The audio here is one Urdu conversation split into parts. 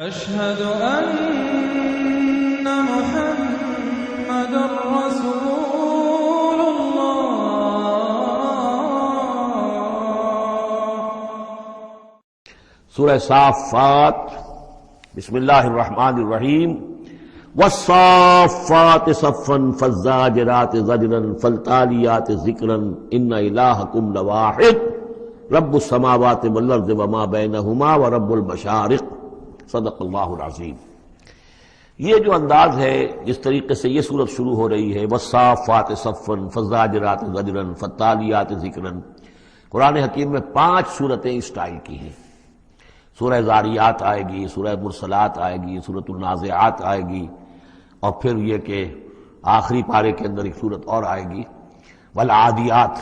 أشهد أن محمد رسول الله۔ سورہ صافات، بسم اللہ الرحمن الرحیم۔ والصافات صفا فالزاجرات زجرا فالتالیات ذکرا ان الہکم لواحد رب السماوات والارض وما بینہما ورب المشارق، صدق اللہ العظیم۔ یہ جو انداز ہے جس طریقے سے یہ سورت شروع ہو رہی ہے، والصافات صفا فالزاجرات زجرا فالتالیات ذکرا، قرآن حکیم میں 5 سورتیں اس سٹائل کی ہیں۔ سورہ زاریات آئے گی، سورہ مرسلات آئے گی، سورۃ النازعات آئے گی، اور پھر یہ کہ آخری پارے کے اندر ایک سورت اور آئے گی والعادیات۔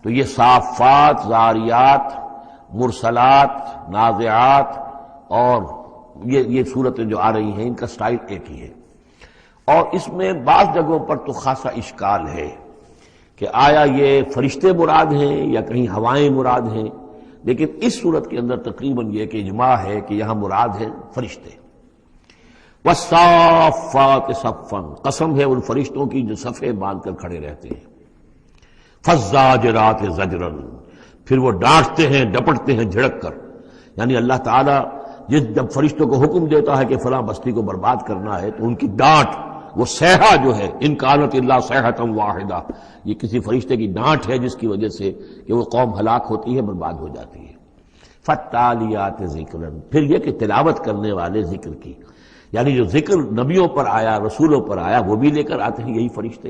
تو یہ صافات، زاریات، مرسلات، نازعات اور یہ صورتیں جو آ رہی ہیں، ان کا سٹائل ایک ہی ہے۔ اور اس میں بعض جگہوں پر تو خاصا اشکال ہے کہ آیا یہ فرشتے مراد ہیں یا کہیں ہوائیں مراد ہیں، لیکن اس صورت کے اندر تقریباً یہ کہ اجماع ہے کہ یہاں مراد ہے فرشتے۔ والصافات صفا، قسم ہے ان فرشتوں کی جو صفیں باندھ کر کھڑے رہتے ہیں۔ فالزاجرات زجرا، پھر وہ ڈانٹتے ہیں، ڈپٹتے ہیں جھڑک کر۔ یعنی اللہ تعالیٰ جب فرشتوں کو حکم دیتا ہے کہ فلاں بستی کو برباد کرنا ہے تو ان کی ڈانٹ، وہ صیحہ جو ہے، ان کانت الا صیحۃ واحدہ، یہ کسی فرشتے کی ڈانٹ ہے جس کی وجہ سے کہ وہ قوم ہلاک ہوتی ہے، برباد ہو جاتی ہے۔ فالتالیات ذکرا، پھر یہ کہ تلاوت کرنے والے ذکر کی، یعنی جو ذکر نبیوں پر آیا، رسولوں پر آیا، وہ بھی لے کر آتے ہیں یہی فرشتے۔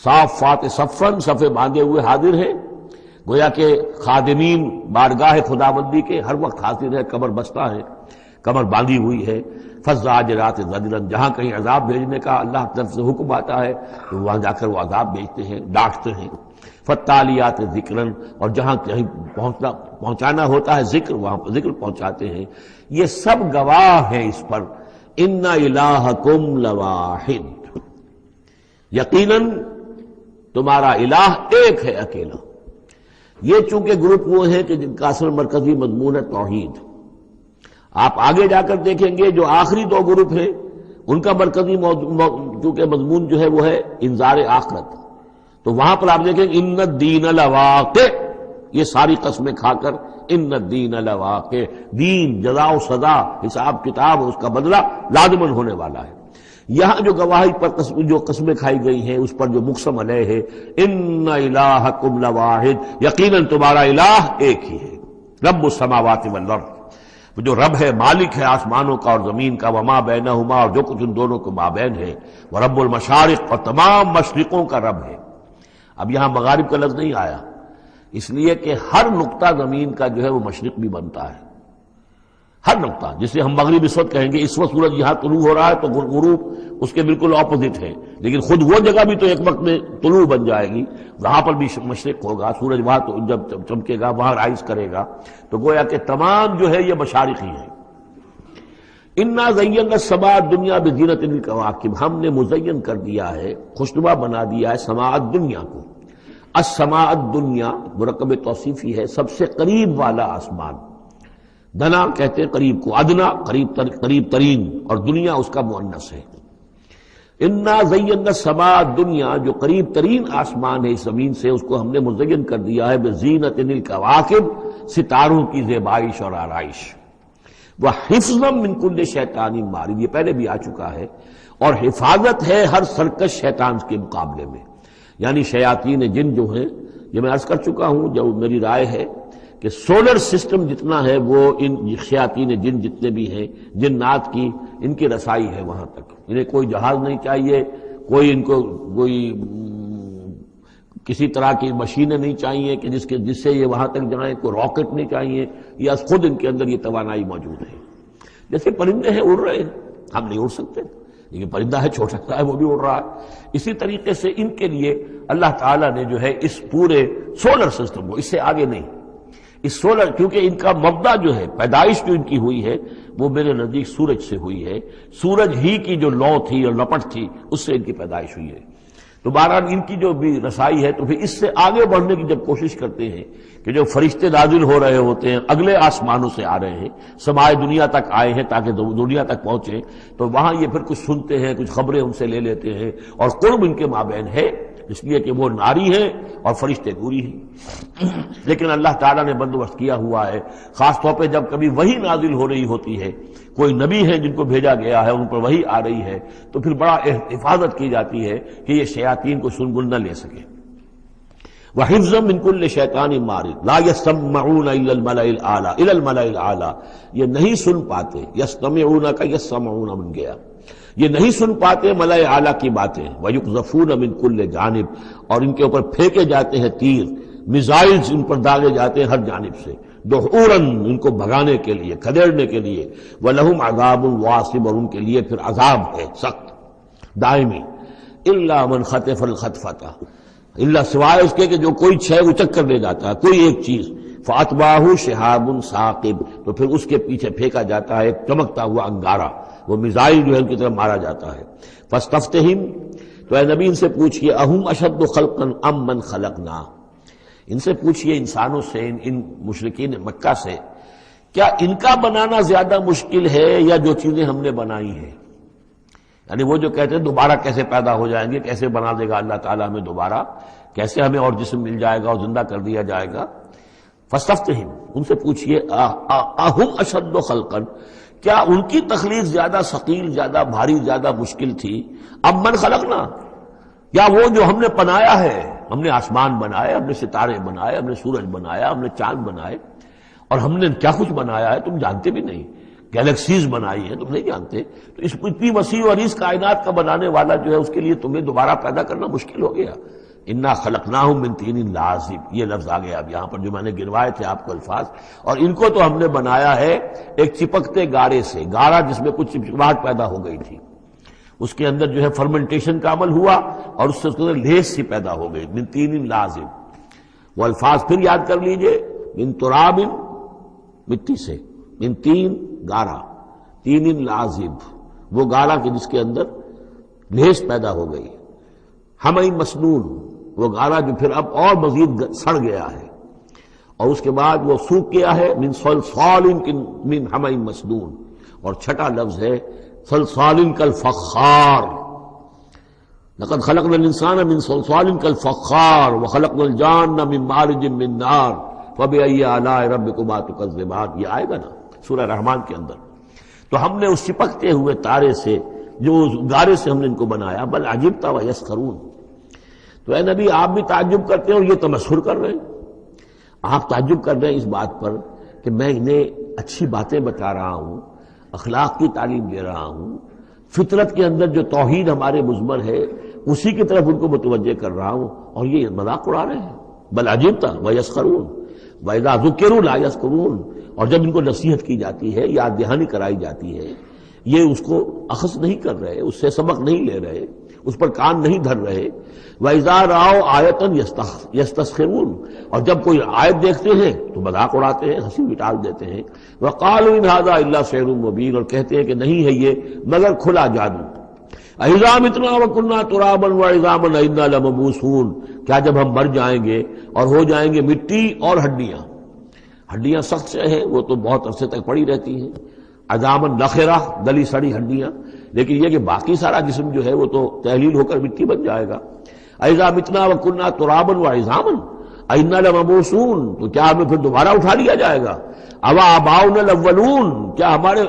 صافات صفا، صفے باندھے ہوئے حاضر ہیں، گویا کہ خادمین بارگاہ خداوندی کے ہر وقت حاضر ہے، کمر بستہ ہے، کمر باندھی ہوئی ہے۔ فالزاجرات زجرا، جہاں کہیں عذاب بھیجنے کا اللہ کی طرف سے حکم آتا ہے تو وہاں جا کر وہ عذاب بھیجتے ہیں، ڈانٹتے ہیں۔ فالتالیات ذکرا، اور جہاں کہیں پہنچانا ہوتا ہے ذکر، وہاں پر ذکر پہنچاتے ہیں۔ یہ سب گواہ ہیں اس پر، ان الہکم لواحد، یقیناً تمہارا الہ ایک ہے، اکیلا۔ یہ چونکہ گروپ وہ ہیں کہ جن کا اصل مرکزی مضمون ہے توحید۔ آپ آگے جا کر دیکھیں گے جو آخری 2 گروپ ہیں ان کا مرکزی چونکہ مضمون جو ہے وہ ہے انذار آخرت، تو وہاں پر آپ دیکھیں ان الدین لواقع، یہ ساری قسمیں کھا کر ان الدین لواقع، دین، جزا و سزا، حساب کتاب اور اس کا بدلہ لازماً ہونے والا ہے۔ یہاں جو گواہی پر جو قسمیں کھائی گئی ہیں اس پر جو مقسم علیہ ہے، ان الہکم لواحد، یقیناً تمہارا الہ ایک ہی ہے، رب السماوات والارض، وہ جو رب ہے، مالک ہے آسمانوں کا اور زمین کا، وما بینہما، اور جو کچھ ان دونوں کے مابین ہے، ورب المشارق، اور تمام مشرقوں کا رب ہے۔ اب یہاں مغارب کا لفظ نہیں آیا، اس لیے کہ ہر نقطہ زمین کا جو ہے وہ مشرق بھی بنتا ہے، ہر نقطہ، جسے ہم مغرب اس وقت کہیں گے، اس وقت سورج یہاں طلوع ہو رہا ہے تو غروب اس کے بالکل اپوزٹ ہے، لیکن خود وہ جگہ بھی تو ایک وقت میں طلوع بن جائے گی، وہاں پر بھی مشرق ہوگا، سورج وہاں تو جب چمکے گا وہاں رائز کرے گا، تو گویا کہ تمام جو ہے یہ مشارقی ہیں۔ انا زینا السماء الدنیا بزینۃ الکواکب، ہم نے مزین کر دیا ہے، خوشنما بنا دیا ہے سماء الدنیا کو۔ السماء الدنیا مرکب توصیفی ہے، سب سے قریب والا آسمان، دنا کہتے ہیں قریب کو، ادنا قریب ترین، اور دنیا اس کا مؤنث ہے۔ انا زینا السماء الدنیا، جو قریب ترین آسمان ہے اس زمین سے، اس کو ہم نے مزین کر دیا ہے بزینۃ الکواکب، ستاروں کی زیبائش اور آرائش، وحفظا من کل شیطان مارد، یہ پہلے بھی آ چکا ہے، اور حفاظت ہے ہر سرکش شیطان کے مقابلے میں، یعنی شیاطین جن جو ہیں، یہ میں عرض کر چکا ہوں، جو میری رائے ہے کہ سولر سسٹم جتنا ہے وہ ان شیاطین جن جتنے بھی ہیں، جنات کی، ان کی رسائی ہے وہاں تک، انہیں کوئی جہاز نہیں چاہیے، کوئی ان کو کوئی کسی طرح کی مشینیں نہیں چاہیے کہ جس سے یہ وہاں تک جائیں، کوئی راکٹ نہیں چاہیے، یا خود ان کے اندر یہ توانائی موجود ہے۔ جیسے پرندے ہیں اڑ رہے ہیں، ہم نہیں اڑ سکتے، لیکن پرندہ ہے چھوٹا سا ہے وہ بھی اڑ رہا ہے، اسی طریقے سے ان کے لیے اللہ تعالیٰ نے جو ہے اس پورے سولر سسٹم کو، اس سے آگے نہیں، اس سولر، کیونکہ ان کا مبدا جو ہے، پیدائش جو ان کی ہوئی ہے وہ میرے نزدیک سورج سے ہوئی ہے، سورج ہی کی جو لو تھی اور لپٹ تھی اس سے ان کی پیدائش ہوئی ہے۔ تو بہرحال ان کی جو بھی رسائی ہے، تو پھر اس سے آگے بڑھنے کی جب کوشش کرتے ہیں کہ جو فرشتے نازل ہو رہے ہوتے ہیں اگلے آسمانوں سے آ رہے ہیں، سمائے دنیا تک آئے ہیں تاکہ دنیا تک پہنچیں، تو وہاں یہ پھر کچھ سنتے ہیں، کچھ خبریں ان سے لے لیتے ہیں، اور قرب ان کے مابین ہے اس لیے کہ وہ ناری ہیں اور فرشتے نوری ہیں۔ لیکن اللہ تعالیٰ نے بندوبست کیا ہوا ہے، خاص طور پہ جب کبھی وحی نازل ہو رہی ہوتی ہے، کوئی نبی ہے جن کو بھیجا گیا ہے، ان پر وحی آ رہی ہے، تو پھر بڑا حفاظت کی جاتی ہے کہ یہ شیاطین کو سنگل نہ لے سکے۔ وَحِفْظًا مِنْ كُلِّ شَيْطَانٍ مَارِدٍ لَا يَسْمَعُونَ إِلَّا الْمَلَإِ الْأَعْلَىٰ إِلَى الْمَلَإِ الْأَعْلَىٰ، یہ نہیں سن پاتے، یستمعون کا یسمعون بن گیا، یہ نہیں سن پاتے ملائے اعلیٰ کی باتیں۔ وَيُقْذَفُونَ مِنْ كُلِّ جانب، اور ان کے اوپر پھینکے جاتے ہیں تیر، میزائلز ان پر داغے جاتے ہیں ہر جانب سے، دحوراً ان کو بھگانے کے لیے، کھدیڑنے کے لیے۔ وَلَهُمْ عَذَابٌ وَاصِبٌ، اور ان کے لیے پھر عذاب ہے سخت دائمی۔ إِلَّا مَنْ خَطَفَ الْخَطْفَةَ، اللہ سوائے اس کے کہ جو کوئی شے اچک کر لے جاتا ہے، کوئی ایک چیز، فَأَتْبَعَهُ شِهَابٌ ثَاقِبٌ، تو پھر اس کے پیچھے پھینکا جاتا ہے ایک چمکتا ہوا انگارہ، وہ میزائل جو ہے ان کی طرف مارا جاتا ہے۔ فَاسْتَفْتِهِمْ، تو اے نبی ان سے پوچھئے، أَهُمْ أَشَدُّ خَلْقًا أَمْ مَنْ خَلَقْنَا، ان سے پوچھئے انسانوں سے، ان مشرکین مکہ سے، کیا ان کا بنانا زیادہ مشکل ہے یا جو چیزیں ہم نے بنائی ہیں؟ یعنی وہ جو کہتے ہیں دوبارہ کیسے پیدا ہو جائیں گے، کیسے بنا دے گا اللہ تعالیٰ ہمیں دوبارہ، کیسے ہمیں اور جسم مل جائے گا اور زندہ کر دیا جائے گا۔ فاستفتہم، ان سے پوچھئے اہم اشد خلقا، کیا ان کی تخلیق زیادہ ثقیل، زیادہ بھاری، زیادہ مشکل تھی، اب من خلقنا، یا وہ جو ہم نے بنایا ہے، ہم نے آسمان بنائے، ہم نے ستارے بنائے، ہم نے سورج بنایا، ہم نے چاند بنائے، اور ہم نے کیا کچھ بنایا ہے تم جانتے بھی نہیں، گیلیکسیز بنائی ہیں تم نہیں جانتے، تو اس اتنی وسیع اور اس کائنات کا بنانے والا جو ہے اس کے لیے تمہیں دوبارہ پیدا کرنا مشکل ہو گیا۔ انا خلقناہم من طین لازب، یہ لفظ آ گیا اب یہاں پر جو میں نے گنوائے تھے آپ کو الفاظ، اور ان کو تو ہم نے بنایا ہے ایک چپکتے گارے سے، گارا جس میں کچھ چپچپاہٹ پیدا ہو گئی تھی، اس کے اندر جو ہے فرمنٹیشن کا عمل ہوا اور اس سے اس کے اندر لیس سی پیدا ہو گئی، من طین لازب۔ وہ الفاظ پھر یاد کر لیجئے، من تراب، مٹی سے، من تین گارا، تین لازب، وہ گارا کہ جس کے اندر لیس پیدا ہو گئی، ہمئی مسنون، وہ گارا جو پھر اب اور مزید سڑ گیا ہے، اور اس کے بعد وہ سوکھ گیا ہے، من صلصال من ہمئی مسنون، اور چھٹا لفظ ہے صلصال کالفخار، لقد خلقنا الانسان من صلصال کالفخار وخلقنا الجان من مارج من نار فبأي آلاء ربكما تكذبان، یہ آئے گا نا سورہ رحمان کے اندر۔ تو ہم نے اس چپکتے ہوئے تارے سے، جو گارے سے ہم نے ان کو بنایا، بل عجبت ویسخرون، تو اے نبی آپ بھی تعجب کرتے ہیں اور یہ تمسخر کر رہے ہیں، آپ تعجب کر رہے ہیں اس بات پر کہ میں انہیں اچھی باتیں بتا رہا ہوں، اخلاق کی تعلیم دے رہا ہوں، فطرت کے اندر جو توحید ہمارے مضمر ہے اسی کی طرف ان کو متوجہ کر رہا ہوں، اور یہ مذاق اڑا رہے ہیں۔ بل عجبت ویسخرون وَإِذَا ذُكِّرُوا لَا يَذْكُرُونَ، اور جب ان کو نصیحت کی جاتی ہے، یاد دہانی کرائی جاتی ہے، یہ اس کو اخذ نہیں کر رہے، اس سے سبق نہیں لے رہے، اس پر کان نہیں دھر رہے۔ وَإِذَا رَأَوْا آیَةً يَسْتَسْخِرُونَ، اور جب کوئی آیت دیکھتے ہیں تو مذاق اڑاتے ہیں، ہنسی مٹال دیتے ہیں۔ وَقَالُوا إِنْ هَذَا إِلَّا سِحْرٌ مُبِينٌ، اور کہتے ہیں کہ نہیں ہے یہ مگر کھلا جادو۔ أَإِذَا مِتْنَا وَكُنَّا تُرَابًا وَعِظَامًا أَإِنَّا لَمَبْعُوثُونَ، کیا جب ہم مر جائیں گے اور ہو جائیں گے مٹی اور ہڈیاں، ہڈیاں سخت سے ہیں وہ تو بہت عرصے تک پڑی رہتی ہیں، عظامًا نخرہ، گلی سڑی ہڈیاں، لیکن یہ کہ باقی سارا جسم جو ہے وہ تو تحلیل ہو کر مٹی بن جائے گا۔ أَإِذَا مِتْنَا وَكُنَّا تُرَابًا وَعِظَامًا أَإِنَّا لَمَبْعُوثُونَ، تو کیا ہمیں پھر دوبارہ اٹھا لیا جائے گا؟ أَوَا آبَاؤُنَا الْأَوَّلُونَ، کیا ہمارے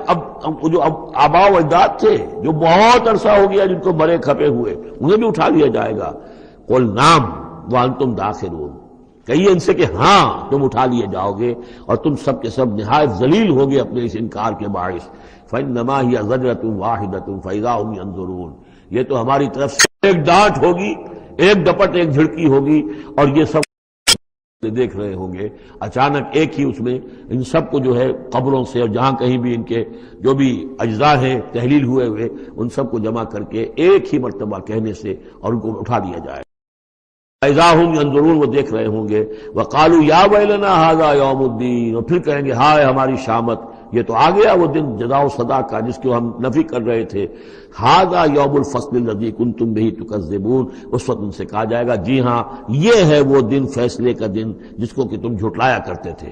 جو آباء و اجداد تھے جو بہت عرصہ ہو گیا جن کو مرے کھپے ہوئے، انہیں بھی اٹھا لیا جائے گا؟ قُلْ نعم وَأَنْتُمْ دَاخِرُونَ، کہیے ان سے کہ ہاں تم اٹھا لیے جاؤ گے اور تم سب کے سب نہایت ذلیل ہوگے اپنے اس انکار کے باعث۔ فَإِنَّمَا هِيَ زَجْرَةٌ وَاحِدَةٌ فَإِذَا هُمْ يَنظُرُونَ، یہ تو ہماری طرف سے ایک ڈانٹ ہوگی، ایک ڈپٹ، ایک جھڑکی ہوگی، اور یہ سب دیکھ رہے ہوں گے۔ اچانک ایک ہی اس میں ان سب کو جو ہے قبروں سے اور جہاں کہیں بھی ان کے جو بھی اجزاء ہیں تحلیل ہوئے ہوئے ان سب کو جمع کر کے ایک ہی مرتبہ کہنے سے اور ان کو اٹھا دیا جائے۔ اذا ہم ينظرون، وہ دیکھ رہے ہوں گے۔ وقالوا یا ویلنا ھذا یوم الدین، اور پھر کہیں گے ہائے ہماری شامت، یہ تو آ گیا وہ دن جزا و سزا کا جس کو ہم نفی کر رہے تھے. ھذا یوم الفصل الذی کنتم بہ تکذبون. اس وقت ان سے کہا جائے گا جی ہاں یہ ہے وہ دن، فیصلے کا دن جس کو کہ تم جھٹلایا کرتے تھے.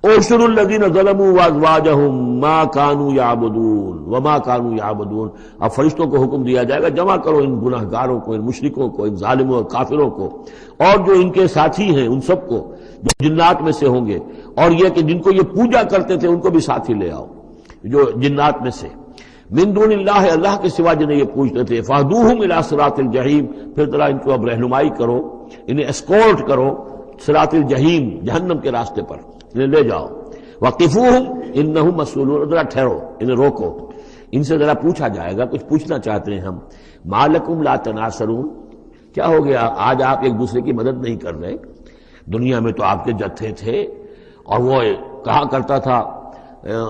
احشروا الذین ظلموا وازواجہم ما کانوا یعبدون وما کانوا یعبدون. اب فرشتوں کو حکم دیا جائے گا جمع کرو ان گناہ گاروں کو، ان مشرکوں کو، ان ظالموں اور کافروں کو، اور جو ان کے ساتھی ہیں ان سب کو جو جنات میں سے ہوں گے، اور یہ کہ جن کو یہ پوجا کرتے تھے ان کو بھی ساتھی لے آؤ جو جنات میں سے. من دون اللہ، اللہ کے سوا جنہیں یہ پوجتے تھے. فاہدوہم الی صراط الجحیم. پھر ذرا ان کو اب رہنمائی کرو، انہیں اسکورٹ کرو صراط الجحیم، جہنم کے راستے پر انہیں لے جاؤ. وقفوہم انہم مسئولون. ذرا ٹھہرو، انہیں روکو، ان سے ذرا پوچھا جائے گا. کچھ پوچھنا چاہتے ہیں ہم. ما لکم لا تناصرون. کیا ہو گیا آج آپ ایک دوسرے کی مدد نہیں کر رہے؟ دنیا میں تو آپ کے جتھے تھے، اور وہ کہا کرتا تھا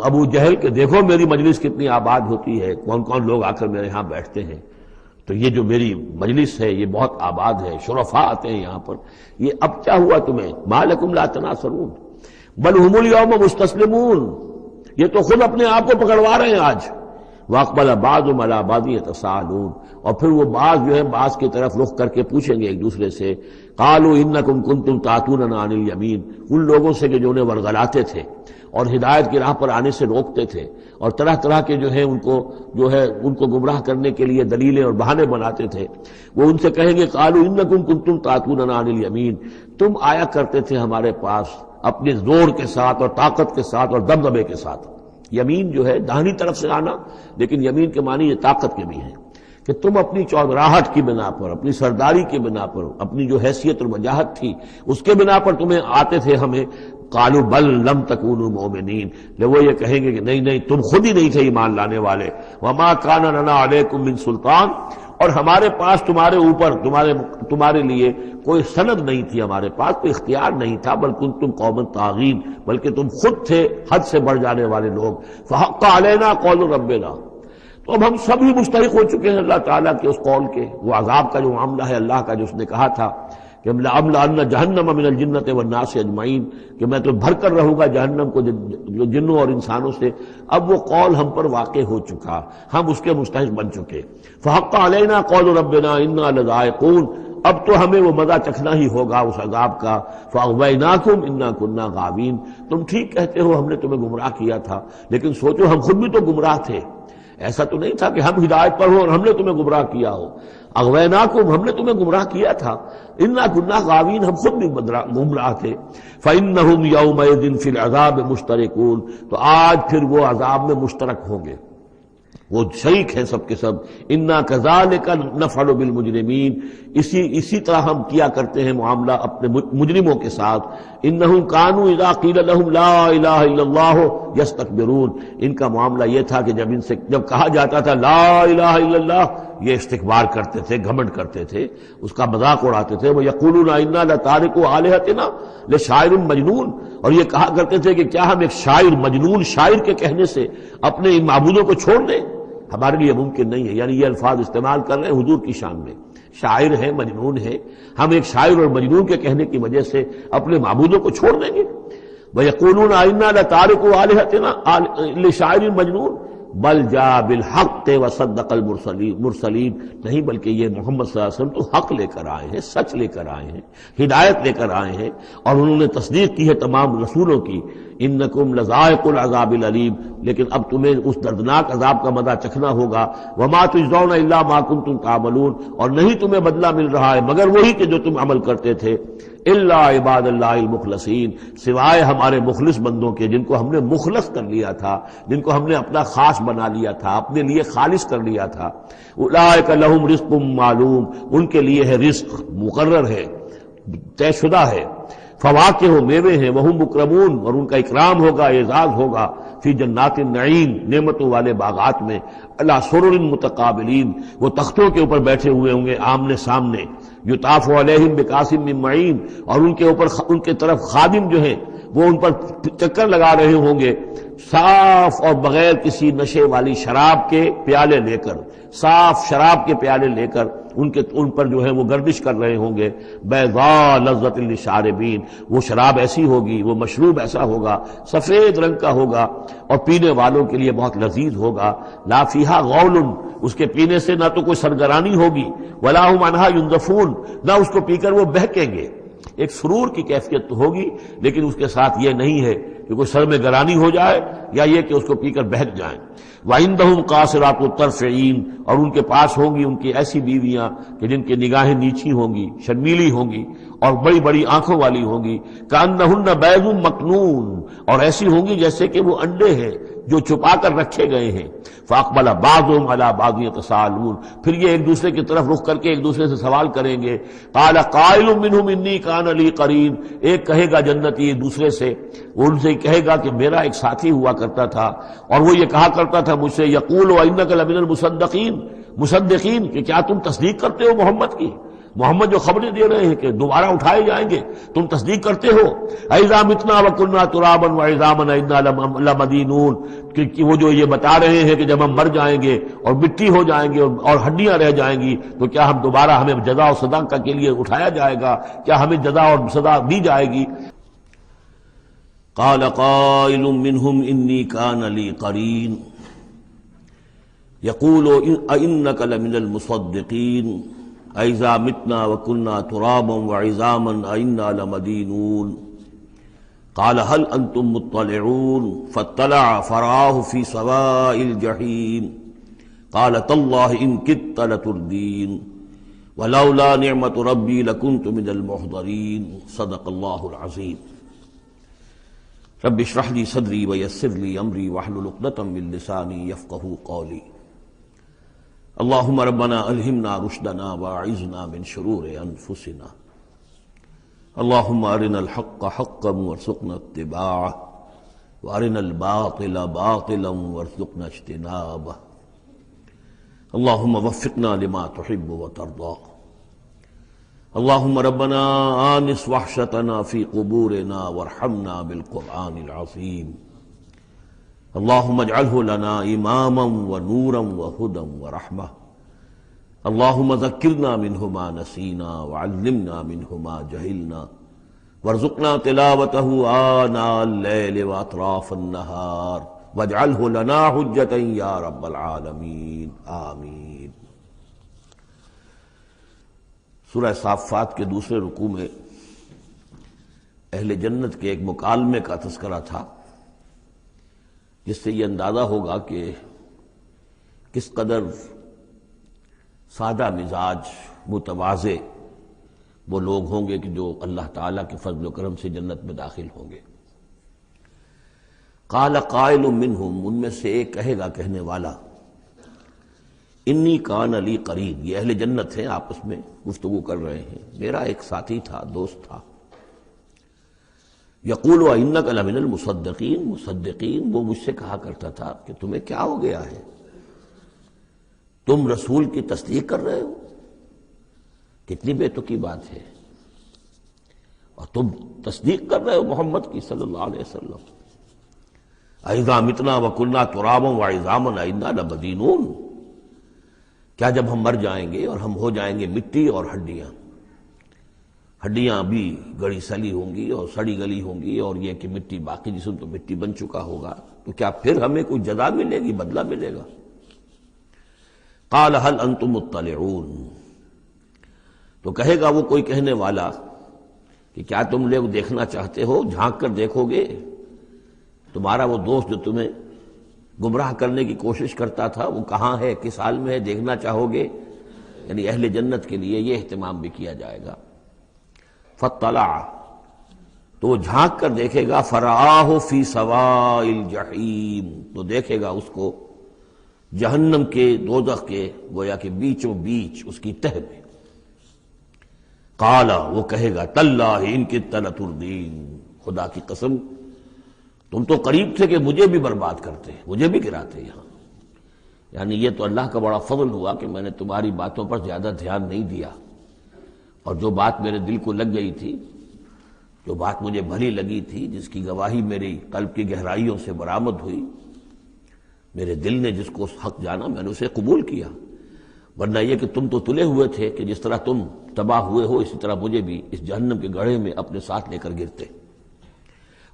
ابو جہل کہ دیکھو میری مجلس کتنی آباد ہوتی ہے، کون کون لوگ آ کر میرے ہاں بیٹھتے ہیں. تو یہ جو میری مجلس ہے یہ بہت آباد ہے، شرفاء آتے ہیں یہاں پر. یہ اب کیا ہوا تمہیں؟ ما لکم لا تناصرون بل ہم الیوم مستسلمون. یہ تو خود اپنے آپ کو پکڑوا رہے ہیں آج. واقبل بعضهم علی بعض یتساءلون. اور پھر وہ بعض جو ہے بعض کی طرف رخ کر کے پوچھیں گے ایک دوسرے سے. قالوا انکم کنتم تعتوننا عن الیمین. ان لوگوں سے کہ جو انہیں ورغلاتے تھے اور ہدایت کی راہ پر آنے سے روکتے تھے، اور طرح طرح کے جو ہے ان کو گمراہ کرنے کے لیے دلیلیں اور بہانے بناتے تھے، وہ ان سے کہیں گے قالوا انکم کنتم تعتوننا عن الیمین. تم آیا کرتے تھے ہمارے پاس اپنے زور کے ساتھ اور طاقت کے ساتھ اور دبدبے کے ساتھ. یمین جو ہے داہنی طرف سے آنا، لیکن یمین کے معنی یہ طاقت کے بھی ہیں کہ تم اپنی چودراہٹ کی بنا پر، اپنی سرداری کی بنا پر، اپنی جو حیثیت اور وجاہت تھی اس کے بنا پر تمہیں آتے تھے ہمیں. قالوا بل لم تکونوا مؤمنین. جب وہ یہ کہیں گے کہ نہیں تم خود ہی نہیں تھے ایمان لانے والے. وما کان لنا علیکم من سلطان. اور ہمارے پاس تمہارے اوپر تمہارے لیے کوئی سند نہیں تھی، ہمارے پاس کوئی اختیار نہیں تھا. بل کنتم قوما طاغین. بلکہ تم خود تھے حد سے بڑھ جانے والے لوگ. فحق علینا قول ربنا. تو اب ہم سب ہی مستحق ہو چکے ہیں اللہ تعالیٰ کے اس قول کے. وہ عذاب کا جو معاملہ ہے اللہ کا، جو اس نے کہا تھا کہ لَأَمْلَأَنَّ جَهَنَّمَ مِنَ الْجِنَّةِ وَالنَّاسِ أَجْمَعِينَ، کہ میں تو بھر کر رہوں گا جہنم کو جنوں اور انسانوں سے. اب وہ قول ہم پر واقع ہو چکا، ہم اس کے مستحق بن چکے. فَحَقَّ عَلَيْنَا قَوْلُ رَبِّنَا إِنَّا لَذَائِقُونَ. اب تو ہمیں وہ مزہ چکھنا ہی ہوگا اس عذاب کا. فَأَغْوَيْنَاكُمْ إِنَّا كُنَّا غَاوِينَ. تم ٹھیک کہتے ہو ہم نے تمہیں گمراہ کیا تھا، لیکن سوچو ہم خود بھی تو گمراہ تھے. ایسا تو نہیں تھا کہ ہم ہدایت پر ہو اور ہم نے تمہیں گمراہ کیا ہو. اغویناکم، ہم نے تمہیں گمراہ کیا تھا. انا کنا غاوین، ہم خود بھی گمراہ تھے. فإنہم یومئذ فی العذاب مشترکون. تو آج پھر وہ عذاب میں مشترک ہوں گے، وہ شریک ہیں سب کے سب. انا کذالک نفعل بالمجرمین. اسی طرح ہم کیا کرتے ہیں معاملہ اپنے مجرموں کے ساتھ. انہم کانوا اذا قیل لهم لا الہ الا اللہ یستکبرون. ان کا معاملہ یہ تھا کہ جب کہا جاتا تھا لا الہ الا اللہ، یہ استکبار کرتے تھے، گھمنڈ کرتے تھے، اس کا مذاق اڑاتے تھے. وہ یقولون انا لتارکوا آلہتنا لشاعر مجنون. اور یہ کہا کرتے تھے کہ کیا ہم ایک شاعر، مجنون شاعر کے کہنے سے اپنے ان معبودوں کو چھوڑ دیں؟ ہمارے لیے ممکن نہیں ہے. یعنی یہ الفاظ استعمال کر رہے ہیں حضور کی شان میں. شاعر ہے، مجنون ہے، ہم ایک شاعر اور مجنون کے کہنے کی وجہ سے اپنے معبودوں کو چھوڑ دیں گے. وَيَقُولُونَ إِنَّا لَتَارِكُوا آلِهَتِنَا لِشَاعِرٍ مَجْنُونٍ بل جاء بالحق وصدق المرسلین. نہیں بلکہ یہ محمد صلی اللہ علیہ وسلم تو حق لے کر آئے ہیں، سچ لے کر آئے ہیں، ہدایت لے کر آئے ہیں، اور انہوں نے تصدیق کی ہے تمام رسولوں کی. انکم لذائق العذاب العلیم. لیکن اب تمہیں اس دردناک عذاب کا مزہ چکھنا ہوگا. وما تجزون الا ما کنتم تعملون. اور نہیں تمہیں بدلہ مل رہا ہے مگر وہی کہ جو تم عمل کرتے تھے. الا عباد اللہ المخلصین. سوائے ہمارے مخلص بندوں کے، جن کو ہم نے مخلص کر لیا تھا، جن کو ہم نے اپنا خاص بنا لیا تھا، اپنے لیے خالص کر لیا تھا. اولئک لہم رزق معلوم. ان کے لیے ہے رزق مقرر ہے، طے شدہ ہے. فواکہ ہو، میوے ہیں. وہم مکرمون، اور ان کا اکرام ہوگا، اعزاز ہوگا. فی جنات النعیم، نعمتوں والے باغات میں. علی سرر متقابلین، وہ تختوں کے اوپر بیٹھے ہوئے ہوں گے آمنے سامنے. یطاف علیہم بکاس من معین، اور ان کے اوپر ان کے طرف خادم جو ہیں وہ ان پر چکر لگا رہے ہوں گے صاف اور بغیر کسی نشے والی شراب کے پیالے لے کر، صاف شراب کے پیالے لے کر ان پر جو ہے وہ گردش کر رہے ہوں گے. بیضاء لذۃ للشاربین، وہ شراب ایسی ہوگی، وہ مشروب ایسا ہوگا، سفید رنگ کا ہوگا اور پینے والوں کے لیے بہت لذیذ ہوگا. لا فیہا غول، اس کے پینے سے نہ تو کوئی سرگرانی ہوگی، ولا ہم عنہا ینزفون، نہ اس کو پی کر وہ بہکیں گے. ایک سرور کی کیفیت تو ہوگی، لیکن اس کے ساتھ یہ نہیں ہے کہ کوئی سر میں گرانی ہو جائے یا یہ کہ اس کو پی کر بہک جائیں. وَعِندَهُمْ قَاصِرَاتُ الطَّرْفِ، اور ان کے پاس ہوں گی ان کی ایسی بیویاں کہ جن کی نگاہیں نیچی ہوں گی، شرمیلی ہوں گی اور بڑی بڑی آنکھوں والی ہوں گی. كَأَنَّهُنَّ بَيْضٌ مَكْنُونٌ، اور ایسی ہوں گی جیسے کہ وہ انڈے ہیں جو چھپا کر رکھے گئے ہیں. فَأَقْبَلَ بَعْضُهُمْ عَلَىٰ بَعْضٍ يَتَسَاءَلُونَ، پھر یہ ایک دوسرے کی طرف رخ کر کے ایک دوسرے سے سوال کریں گے. قَالَ قَائِلٌ مِّنْهُمْ إِنِّي كَانَ لِي قَرِينٌ، ایک کہے گا جنتی ایک دوسرے سے، وہ ان سے کہے گا کہ میرا ایک ساتھی ہوا کرتا تھا اور وہ یہ کہا کرتا تھا مجھ سے، یقول وَإِنَّكَ لَمِنَ المصدقین، کہ کیا تم تصدیق کرتے ہو محمد کی؟ محمد جو خبریں دے رہے ہیں کہ دوبارہ اٹھائے جائیں گے، تم تصدیق کرتے ہو؟ اَإِذَا مِتْنَا وَكُنَّا تُرَابًا وَعِظَامًا أَإِنَّا لَمَدِينُونَ، کہ وہ جو یہ بتا رہے ہیں کہ جب ہم مر جائیں گے اور مٹی ہو جائیں گے اور ہڈیاں رہ جائیں گی تو کیا ہم دوبارہ ہمیں جزا و سزا کے لیے اٹھایا جائے گا؟ کیا ہمیں جزا اور سزا دی جائے گی؟ قال قائل منهم إني كان لي قرين يقول أئنك لمن المصدقين أإذا متنا وكنا ترابا وعظاما أئنا لمدينون قال هل أنتم مطلعون فاطلع فرآه في سواء الجحيم قال تالله إن كدت لتردين ولولا نعمة ربي لكنت من المحضرين صدق الله العظيم. رب اشرح لي صدري ويسر لي امري واحلل عقدة من لساني يفقهوا قولي. اللهم ربنا الهمنا رشدنا واعذنا من شرور انفسنا. اللهم ارنا الحق حقا وارزقنا اتباعه وارنا الباطل باطلا وارزقنا اجتنابه. اللهم وفقنا لما تحب وترضى. اللهم ربنا آنس وحشتنا في قبورنا وارحمنا بالقرآن العظيم. اللهم اجعله لنا إماما ونورا وهدى ورحمة. اللهم ذكرنا منه ما نسينا وعلمنا منه ما جهلنا وارزقنا تلاوته آناء الليل وأطراف النهار واجعله لنا حجة يا رب العالمين آمين. سورہ صافات کے دوسرے رکوع میں اہل جنت کے ایک مکالمے کا تذکرہ تھا، جس سے یہ اندازہ ہوگا کہ کس قدر سادہ مزاج متواضع وہ لوگ ہوں گے کہ جو اللہ تعالیٰ کے فضل و کرم سے جنت میں داخل ہوں گے. قال قائل منہم، ان میں سے ایک کہے گا کہنے والا، انی کان لی قرین، یہ اہل جنت ہیں آپس میں گفتگو کر رہے ہیں، میرا ایک ساتھی تھا، دوست تھا. یقول وانک لمن المصدقین، مصدقین وہ مجھ سے کہا کرتا تھا کہ تمہیں کیا ہو گیا ہے، تم رسول کی تصدیق کر رہے ہو؟ کتنی بے تکی بات ہے، اور تم تصدیق کر رہے ہو محمد کی صلی اللہ علیہ وسلم. اذا متنا وکنا ترابا وعظاما انا لمدینون، کیا جب ہم مر جائیں گے اور ہم ہو جائیں گے مٹی اور ہڈیاں، ہڈیاں بھی گڑی سلی ہوں گی اور سڑی گلی ہوں گی، اور یہ کہ مٹی باقی جسم تو مٹی بن چکا ہوگا، تو کیا پھر ہمیں کوئی جزا ملے گی، بدلہ ملے گا؟ قال هل انتم مطلعون، تو کہے گا وہ کوئی کہنے والا کہ کیا تم لوگ دیکھنا چاہتے ہو، جھانک کر دیکھو گے؟ تمہارا وہ دوست جو تمہیں گمراہ کرنے کی کوشش کرتا تھا وہ کہاں ہے، کس حال میں ہے، دیکھنا چاہو گے؟ یعنی اہل جنت کے لیے یہ اہتمام بھی کیا جائے گا. فطلع، تو وہ جھانک کر دیکھے گا، فرآہ فی سواء الجحیم، تو دیکھے گا اس کو جہنم کے، دوزخ کے گویا کہ بیچوں بیچ اس کی تہ میں. قال، وہ کہے گا، تاللہ ان کدت لتردین، خدا کی قسم تم تو قریب تھے کہ مجھے بھی برباد کرتے، مجھے بھی گراتے یہاں. یعنی یہ تو اللہ کا بڑا فضل ہوا کہ میں نے تمہاری باتوں پر زیادہ دھیان نہیں دیا، اور جو بات میرے دل کو لگ گئی تھی جو بات مجھے بھلی لگی تھی، جس کی گواہی میری قلب کی گہرائیوں سے برآمد ہوئی، میرے دل نے جس کو حق جانا، میں نے اسے قبول کیا۔ ورنہ یہ کہ تم تو تلے ہوئے تھے کہ جس طرح تم تباہ ہوئے ہو اسی طرح مجھے بھی اس جہنم کے گڑھے میں اپنے ساتھ لے کر گرتے۔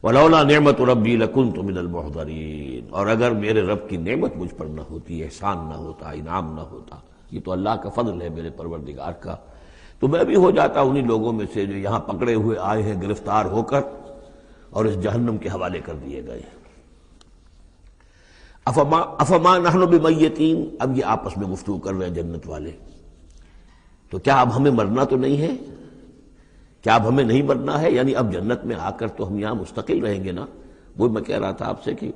وَلَوْلَا نِعْمَةُ رَبِّي لَكُنْتُ مِنَ الْمُحْضَرِينَ، اور اگر میرے رب کی نعمت مجھ پر نہ ہوتی، احسان نہ ہوتا، انعام نہ ہوتا، یہ تو اللہ کا فضل ہے میرے پروردگار کا، تو میں بھی ہو جاتا انہی لوگوں میں سے جو یہاں پکڑے ہوئے آئے ہیں گرفتار ہو کر اور اس جہنم کے حوالے کر دیے گئے۔ افما نحن بمیتین، اب یہ آپس میں گفتگو کر رہے ہیں جنت والے، تو کیا اب ہمیں مرنا تو نہیں ہے؟ کیا اب ہمیں نہیں مرنا ہے؟ یعنی اب جنت میں آ کر تو ہم یہاں مستقل رہیں گے نا۔ وہ میں کہہ رہا تھا آپ سے کہ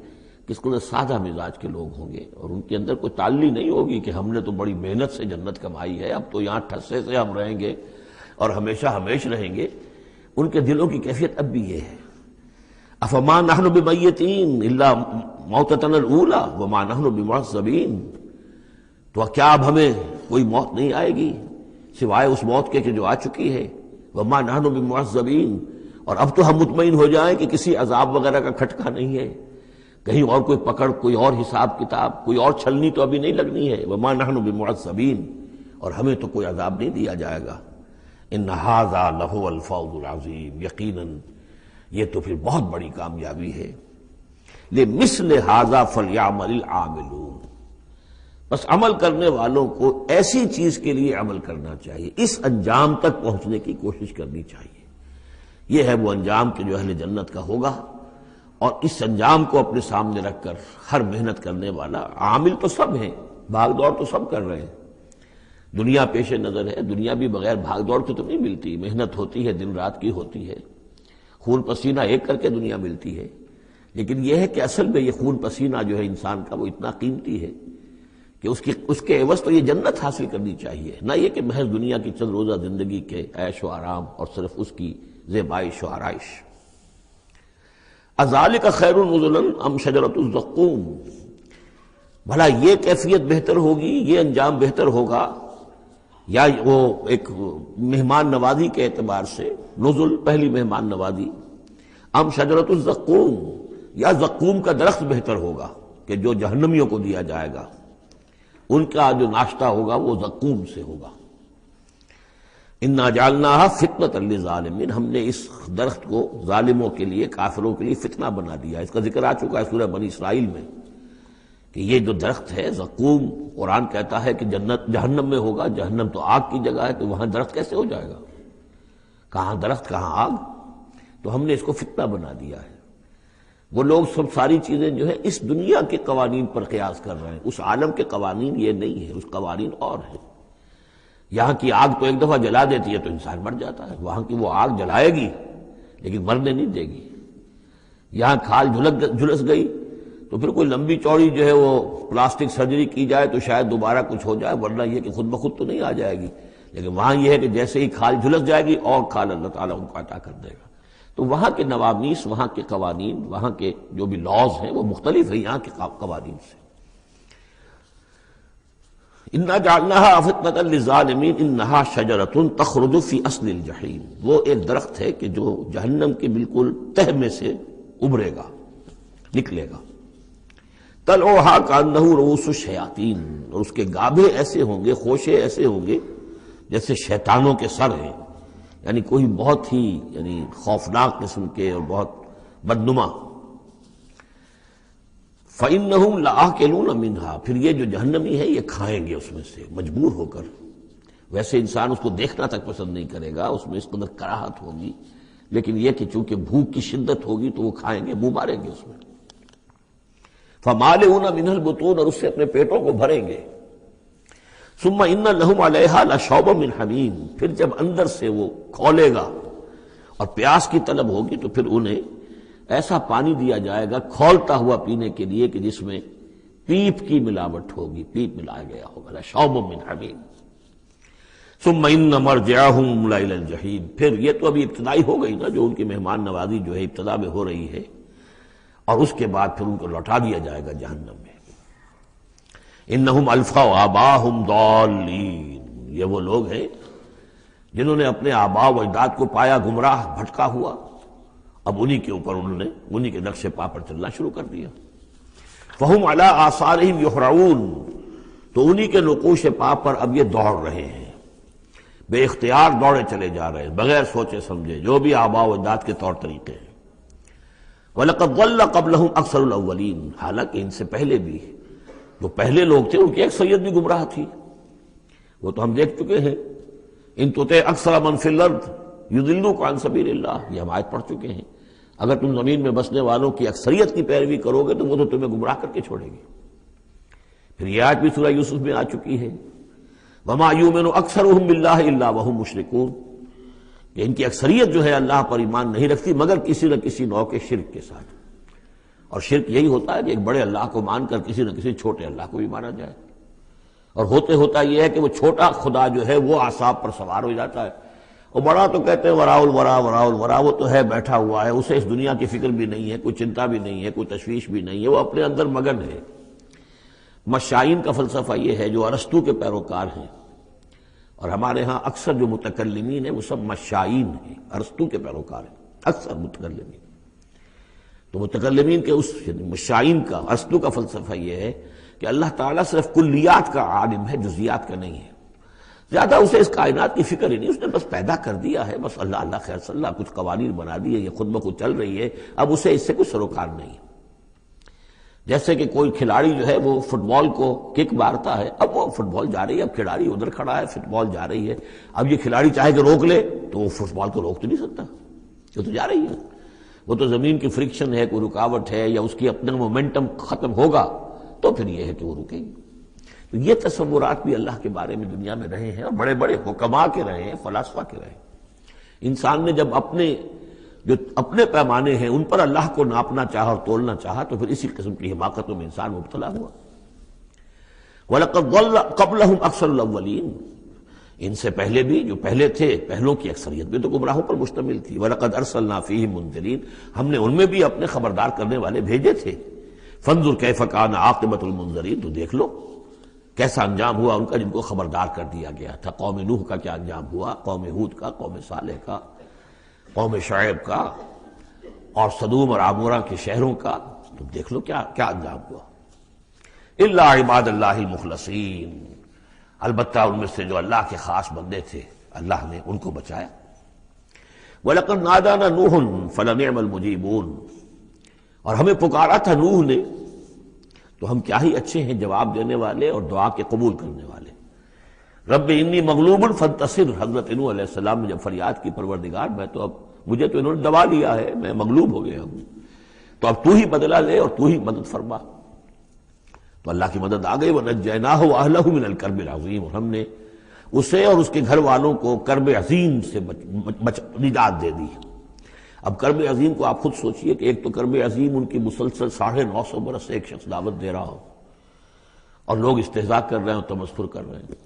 کس قدر سادہ مزاج کے لوگ ہوں گے اور ان کے اندر کوئی تعلی نہیں ہوگی کہ ہم نے تو بڑی محنت سے جنت کمائی ہے، اب تو یہاں ٹھسے سے ہم رہیں گے اور ہمیشہ ہمیش رہیں گے۔ ان کے دلوں کی کیفیت اب بھی یہ ہے، افما نحن بمیتین الا موتتنا الاولی وما نحن بمعذبین، تو کیا اب ہمیں کوئی موت نہیں آئے گی سوائے اس موت کے کہ جو آ چکی ہے، وما نحن بمعذبین، اور اب تو ہم مطمئن ہو جائیں کہ کسی عذاب وغیرہ کا کھٹکا نہیں ہے، کہیں اور کوئی پکڑ، کوئی اور حساب کتاب، کوئی اور چھلنی تو ابھی نہیں لگنی ہے، وما نحن بمعذبین، اور ہمیں تو کوئی عذاب نہیں دیا جائے گا۔ ان ھذا لہو الفوز العظیم، یقیناً یہ تو پھر بہت بڑی کامیابی ہے۔ لمثل ھذا فلیعمل العاملون، بس عمل کرنے والوں کو ایسی چیز کے لیے عمل کرنا چاہیے، اس انجام تک پہنچنے کی کوشش کرنی چاہیے۔ یہ ہے وہ انجام کہ جو اہل جنت کا ہوگا، اور اس انجام کو اپنے سامنے رکھ کر ہر محنت کرنے والا، عامل تو سب ہیں، بھاگ دوڑ تو سب کر رہے ہیں، دنیا پیش نظر ہے، دنیا بھی بغیر بھاگ دوڑ کے تو نہیں ملتی، محنت ہوتی ہے، دن رات کی ہوتی ہے، خون پسینہ ایک کر کے دنیا ملتی ہے، لیکن یہ ہے کہ اصل میں یہ خون پسینہ جو ہے انسان کا وہ اتنا قیمتی ہے کہ اس کے عوض تو یہ جنت حاصل کرنی چاہیے، نہ یہ کہ محض دنیا کی چند روزہ زندگی کے عیش و آرام اور صرف اس کی زیبائش و آرائش۔ اذالک خیر نزلا ام شجرۃ الزقوم، بھلا یہ کیفیت بہتر ہوگی، یہ انجام بہتر ہوگا، یا وہ ایک مہمان نوازی کے اعتبار سے نزل پہلی مہمان نوازی، ام شجرۃ الزقوم، یا زقوم کا درخت بہتر ہوگا کہ جو جہنمیوں کو دیا جائے گا، ان کا جو ناشتہ ہوگا وہ زقوم سے ہوگا۔ انا جعلناها فتنۃ للظالمین، ہم نے اس درخت کو ظالموں کے لیے، کافروں کے لیے فتنہ بنا دیا۔ اس کا ذکر آ چکا ہے سورہ بنی اسرائیل میں کہ یہ جو درخت ہے زقوم، قرآن کہتا ہے کہ جنت جہنم میں ہوگا، جہنم تو آگ کی جگہ ہے، تو وہاں درخت کیسے ہو جائے گا؟ کہاں درخت کہاں آگ؟ تو ہم نے اس کو فتنہ بنا دیا ہے۔ وہ لوگ سب ساری چیزیں جو ہے اس دنیا کے قوانین پر قیاس کر رہے ہیں، اس عالم کے قوانین یہ نہیں ہے، اس قوانین اور ہیں۔ یہاں کی آگ تو ایک دفعہ جلا دیتی ہے تو انسان مر جاتا ہے، وہاں کی وہ آگ جلائے گی لیکن مرنے نہیں دے گی۔ یہاں کھال جھلس گئی تو پھر کوئی لمبی چوڑی جو ہے وہ پلاسٹک سرجری کی جائے تو شاید دوبارہ کچھ ہو جائے، ورنہ یہ کہ خود بخود تو نہیں آ جائے گی، لیکن وہاں یہ ہے کہ جیسے ہی کھال جھلس جائے گی اور کھال اللہ تعالیٰ ان کو عطا کر دے گا۔ تو وہاں کے نوامیس، وہاں کے قوانین، وہاں کے جو بھی لاز ہیں وہ مختلف ہیں یہاں کے قوانین سے۔ انا جعلناها فتنۃ للظالمین انہا شجرۃ تخرج فی اصل الجحیم، وہ ایک درخت ہے کہ جو جہنم کے بالکل تہ میں سے ابھرے گا، نکلے گا۔ طلعھا کانہ رؤوس الشیاطین، اور اس کے گابھے ایسے ہوں گے، خوشے ایسے ہوں گے جیسے شیطانوں کے سر ہیں، یعنی کوئی بہت ہی خوفناک قسم کے اور بہت بدنما۔ فَإِنَّهُمْ لَآكِلُونَ مِنْهَا، پھر یہ جو جہنمی ہے یہ کھائیں گے اس میں سے مجبور ہو کر۔ ویسے انسان اس کو دیکھنا تک پسند نہیں کرے گا، اس میں اس قدر کراہت ہوگی، لیکن یہ کہ چونکہ بھوک کی شدت ہوگی تو وہ کھائیں گے، منہ ماریں گے اس میں۔ فَمَالِئُونَ مِنْهَا الْبُطُونَ، اور اس سے اپنے پیٹوں کو بھریں گے۔ ثُمَّ إِنَّ لَهُمْ عَلَيْهَا لَشَوْبًا مِّنْ حَمِيمٍ، پھر جب اندر سے وہ کھولے گا اور پیاس کی طلب ہوگی تو پھر انہیں ایسا پانی دیا جائے گا کھولتا ہوا پینے کے لیے کہ جس میں پیپ کی ملاوٹ ہوگی، پیپ ملایا گیا ہوگا، لَشَوْبًا مِّنْ حَمِيمٍ۔ ثُمَّ إِنَّ مَرْجِعَهُمْ لَإِلَى الْجَحِيمِ، پھر یہ تو ابھی ابتدائی ہو گئی نا، جو ان کی مہمان نوازی جو ہے ابتدا میں ہو رہی ہے، اور اس کے بعد پھر ان کو لوٹا دیا جائے گا جہنم میں۔ انہم الفوا آباہم ضالین، یہ وہ لوگ ہیں جنہوں نے اپنے آباء و اجداد کو پایا گمراہ، بھٹکا ہوا، اب انہی کے اوپر انہوں نے انہی کے نقش پا پر چلنا شروع کر دیا. فہم علی آثارہم یہرعون، تو انہی کے نقوش پا پر اب یہ دوڑ رہے ہیں، بے اختیار دوڑے چلے جا رہے ہیں، بغیر سوچے سمجھے جو بھی آباء و اجداد کے طور طریقے ہیں. وَلَقَدْ ضَلَّ قَبْلَهُمْ أَكْثَرُ الْأَوَّلِينَ، حالانکہ ان سے پہلے بھی جو پہلے لوگ تھے ان کی اکثریت بھی گمراہ تھی. وہ تو ہم دیکھ چکے ہیں، ان تُطِعْ أَكْثَرَ مَنْ فِي الْأَرْضِ يُضِلُّوكَ عَنْ سَبِيلِ اللَّهِ، یہ ہم آیت پڑھ چکے ہیں. اگر تم زمین میں بسنے والوں کی اکثریت کی پیروی کرو گے تو وہ تو تمہیں گمراہ کر کے چھوڑے گی. پھر یہ آیت بھی سورہ یوسف میں آ چکی ہے، وَمَا يُؤْمِنُ أَكْثَرُهُم بِاللَّهِ إِلَّا وَهُمْ مُشْرِكُونَ، کہ ان کی اکثریت جو ہے اللہ پر ایمان نہیں رکھتی مگر کسی نہ کسی نوع کے شرک کے ساتھ. اور شرک یہی ہوتا ہے کہ ایک بڑے اللہ کو مان کر کسی نہ کسی چھوٹے اللہ کو بھی مانا جائے. اور ہوتا یہ ہے کہ وہ چھوٹا خدا جو ہے وہ اعصاب پر سوار ہو جاتا ہے، اور بڑا تو کہتے ہیں وراء الورا، وہ تو ہے بیٹھا ہوا ہے، اسے اس دنیا کی فکر بھی نہیں ہے، کوئی چنتا بھی نہیں ہے، کوئی تشویش بھی نہیں ہے، وہ اپنے اندر مگن ہے. مشائین کا فلسفہ یہ ہے جو ارسطو کے پیروکار ہیں، اور ہمارے ہاں اکثر جو متکلمین ہیں وہ سب مشائین ہیں، ارسطو کے پیروکار ہیں اکثر متکلمین. تو متکلمین کے اس مشائین کا ارسطو کا فلسفہ یہ ہے کہ اللہ تعالیٰ صرف کلیات کا عالم ہے، جزیات کا نہیں ہے. زیادہ اسے اس کائنات کی فکر ہی نہیں، اس نے بس پیدا کر دیا ہے، بس اللہ اللہ خیر صلی اللہ، کچھ قوانین بنا دیے، یہ خود بخود چل رہی ہے، اب اسے اس سے کچھ سروکار نہیں ہے. جیسے کہ کوئی کھلاڑی جو ہے وہ فٹ بال کو کک مارتا ہے، اب وہ فٹ بال جا رہی ہے، اب کھلاڑی ادھر کھڑا ہے، فٹ بال جا رہی ہے، اب یہ کھلاڑی چاہے کہ روک لے تو وہ فٹ بال کو روک تو نہیں سکتا، وہ تو جا رہی ہے. وہ تو زمین کی فرکشن ہے، کوئی رکاوٹ ہے، یا اس کی اپنا مومنٹم ختم ہوگا تو پھر یہ ہے کہ وہ رکے گی. تو یہ تصورات بھی اللہ کے بارے میں دنیا میں رہے ہیں، اور بڑے بڑے حکماء کے رہے ہیں، فلاسفہ کے رہے ہیں. انسان نے جب اپنے پیمانے ہیں ان پر اللہ کو ناپنا چاہا اور تولنا چاہا تو پھر اسی قسم کی حماقتوں میں انسان مبتلا ہوا. وَلَقَدْ ضَلَّ قَبْلَهُمْ أَكْثَرُ الْأَوَّلِينَ، ان سے پہلے بھی جو پہلے تھے پہلوں کی اکثریت بھی تو گمراہوں پر مشتمل تھی. وَلَقَدْ أَرْسَلْنَا فِيهِمْ مُنذِرِينَ، ہم نے ان میں بھی اپنے خبردار کرنے والے بھیجے تھے. فَانظُرْ كَيْفَ كَانَ عَاقِبَةُ الْمُنذَرِينَ، تو دیکھ لو کیسا انجام ہوا ان کا جن کو خبردار کر دیا گیا تھا. قوم نوح کا کیا انجام ہوا، قوم ہود کا، قوم صالح کا، قوم شعیب کا، اور سدوم اور عمورہ کے شہروں کا. تو دیکھ لو کیا انجام ہوا. الا عباد اللہ المخلصین، البتہ ان میں سے جو اللہ کے خاص بندے تھے اللہ نے ان کو بچایا. وَلَقَدْ نَادَانَا نُوحٌ فَلَنِعْمَ الْمُجِيبُونَ، اور ہمیں پکارا تھا نوح نے تو ہم کیا ہی اچھے ہیں جواب دینے والے اور دعا کے قبول کرنے والے. رب انی مغلوب فانتصر، حضرت نوح علیہ السلام نے جب فریاد کی پروردگار مجھے تو انہوں نے دبا لیا ہے، میں مغلوب ہو گیا ہوں، تو اب تو ہی بدلہ لے اور تو ہی مدد فرما. تو اللہ کی مدد آ گئی. وَنَجَّيْنَاهُ وَأَهْلَهُ مِنَ الْكَرْبِ الْعَظِيمِ، اور ہم نے اسے اور اس کے گھر والوں کو کرب عظیم سے نجات دے دی. اب کرب عظیم کو آپ خود سوچئے کہ ایک تو کرب عظیم ان کی مسلسل 950 برس سے ایک شخص دعوت دے رہا ہو اور لوگ استہزاء کر رہے ہیں اور تمسخر کر رہے ہیں.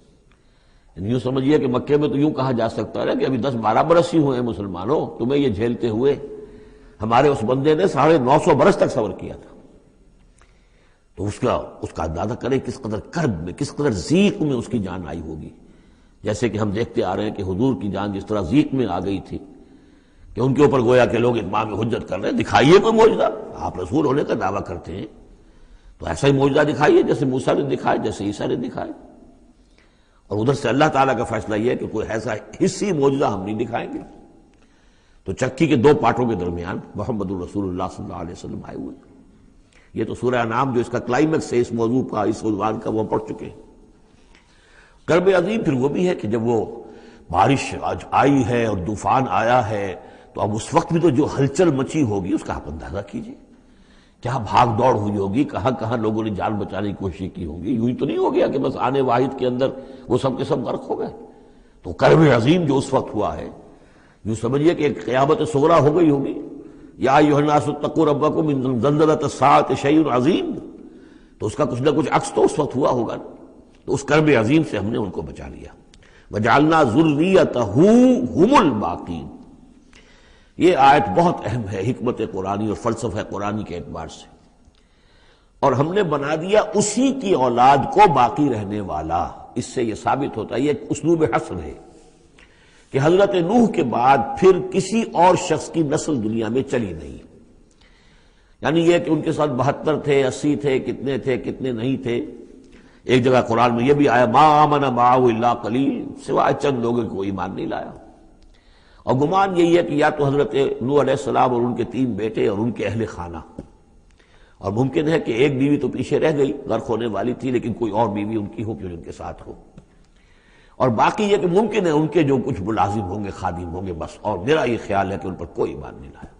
یوں سمجھیے کہ مکے میں تو یوں کہا جا سکتا ہے کہ ابھی 10-12 برس ہی ہوئے مسلمانوں تمہیں یہ جھیلتے ہوئے، ہمارے اس بندے نے 950 برس تک صبر کیا تھا. تو اس کا اندازہ کریں کس قدر کرب میں، کس قدر ضیق میں اس کی جان آئی ہوگی. جیسے کہ ہم دیکھتے آ رہے ہیں کہ حضور کی جان جس طرح ضیق میں آ گئی تھی کہ ان کے اوپر گویا کہ لوگ اتمام حجت کر رہے ہیں، دکھائیے کوئی معجزہ، آپ رسول ہونے کا دعویٰ کرتے ہیں تو ایسا ہی معجزہ دکھائیے جیسے موسیٰ نے دکھائے، جیسے عیسیٰ نے دکھائے. اور ادھر سے اللہ تعالیٰ کا فیصلہ یہ ہے کہ کوئی ایسا حصی معجزہ ہم نہیں دکھائیں گے. تو چکی کے 2 پارٹوں کے درمیان محمد الرسول اللہ صلی اللہ علیہ وسلم آئے ہوئے. یہ تو سورہ انعام جو اس کا کلائمیکس ہے اس موضوع کا، اس عنوان کا، وہ پڑھ چکے ہیں. کرب عظیم پھر وہ بھی ہے کہ جب وہ بارش آئی ہے اور طوفان آیا ہے تو اب اس وقت بھی تو جو ہلچل مچی ہوگی اس کا آپ اندازہ کیجیے. کیا بھاگ دوڑ ہوئی ہوگی، کہاں کہاں لوگوں نے جان بچانے کی کوشش کی ہوگی. یوں ہی تو نہیں ہو گیا کہ بس آنے واحد کے اندر وہ سب کے سب غرق ہو گئے. تو کرب عظیم جو اس وقت ہوا ہے یوں سمجھیے کہ ایک قیامت صغریٰ ہو گئی ہوگی. یا ایھا الناس اتقوا ربکم ان زلزلۃ الساعۃ شیء عظیم، تو اس کا کچھ نہ کچھ عکس تو اس وقت ہوا ہوگا. تو اس کرب عظیم سے ہم نے ان کو بچا لیا. وجعلنا ذریتہ هم الباقین. یہ آیت بہت اہم ہے حکمت قرآنی اور فلسفہ قرآنی کے اعتبار سے. اور ہم نے بنا دیا اسی کی اولاد کو باقی رہنے والا. اس سے یہ ثابت ہوتا ہے، یہ ایک اسلوب حصر ہے کہ حضرت نوح کے بعد پھر کسی اور شخص کی نسل دنیا میں چلی نہیں. یعنی یہ کہ ان کے ساتھ 72 تھے، 80 تھے، کتنے نہیں تھے. ایک جگہ قرآن میں یہ بھی آیا ما آمن معہ الا قلیل، سوائے چند لوگوں کو ایمان نہیں لایا. اور گمان یہی ہے کہ یا تو حضرت نوح علیہ السلام اور ان کے 3 بیٹے اور ان کے اہل خانہ، اور ممکن ہے کہ ایک بیوی تو پیچھے رہ گئی، غرق ہونے والی تھی، لیکن کوئی اور بیوی ان کی ہو کہ ان کے ساتھ ہو. اور باقی یہ کہ ممکن ہے ان کے جو کچھ ملازم ہوں گے، خادم ہوں گے، بس. اور میرا یہ خیال ہے کہ ان پر کوئی ایمان نہیں لایا.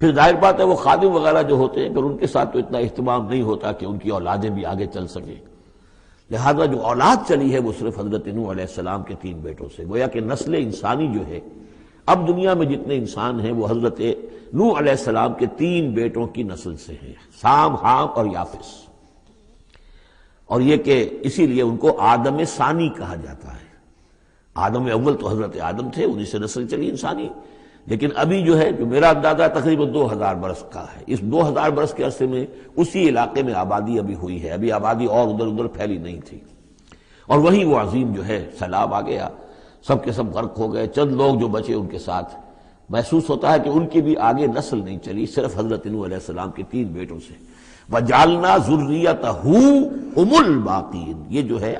پھر ظاہر بات ہے وہ خادم وغیرہ جو ہوتے ہیں پھر ان کے ساتھ تو اتنا اہتمام نہیں ہوتا کہ ان کی اولادیں بھی آگے چل سکیں. لہذا جو اولاد چلی ہے وہ صرف حضرت نوح علیہ السلام کے 3 بیٹوں سے. گویا کہ نسل انسانی جو ہے اب دنیا میں جتنے انسان ہیں وہ حضرت نوح علیہ السلام کے 3 بیٹوں کی نسل سے ہیں، سام، حام اور یافس. اور یہ کہ اسی لیے ان کو آدم ثانی کہا جاتا ہے. آدم اول تو حضرت آدم تھے، انہی سے نسل چلی انسانی. لیکن ابھی جو ہے جو میرا اندازہ تقریباً 2000 برس کا ہے، اس 2000 برس کے عرصے میں اسی علاقے میں آبادی ابھی ہوئی ہے. ابھی آبادی اور ادھر پھیلی نہیں تھی. اور وہی وہ عظیم جو ہے سیلاب آ گیا، سب کے سب غرق ہو گئے. چند لوگ جو بچے ان کے ساتھ محسوس ہوتا ہے کہ ان کی بھی آگے نسل نہیں چلی، صرف حضرت نوح علیہ السلام کے 3 بیٹوں سے. وَجَعَلْنَا ذُرِّيَّتَهُ هُمُ الْبَاقِينَ، یہ جو ہے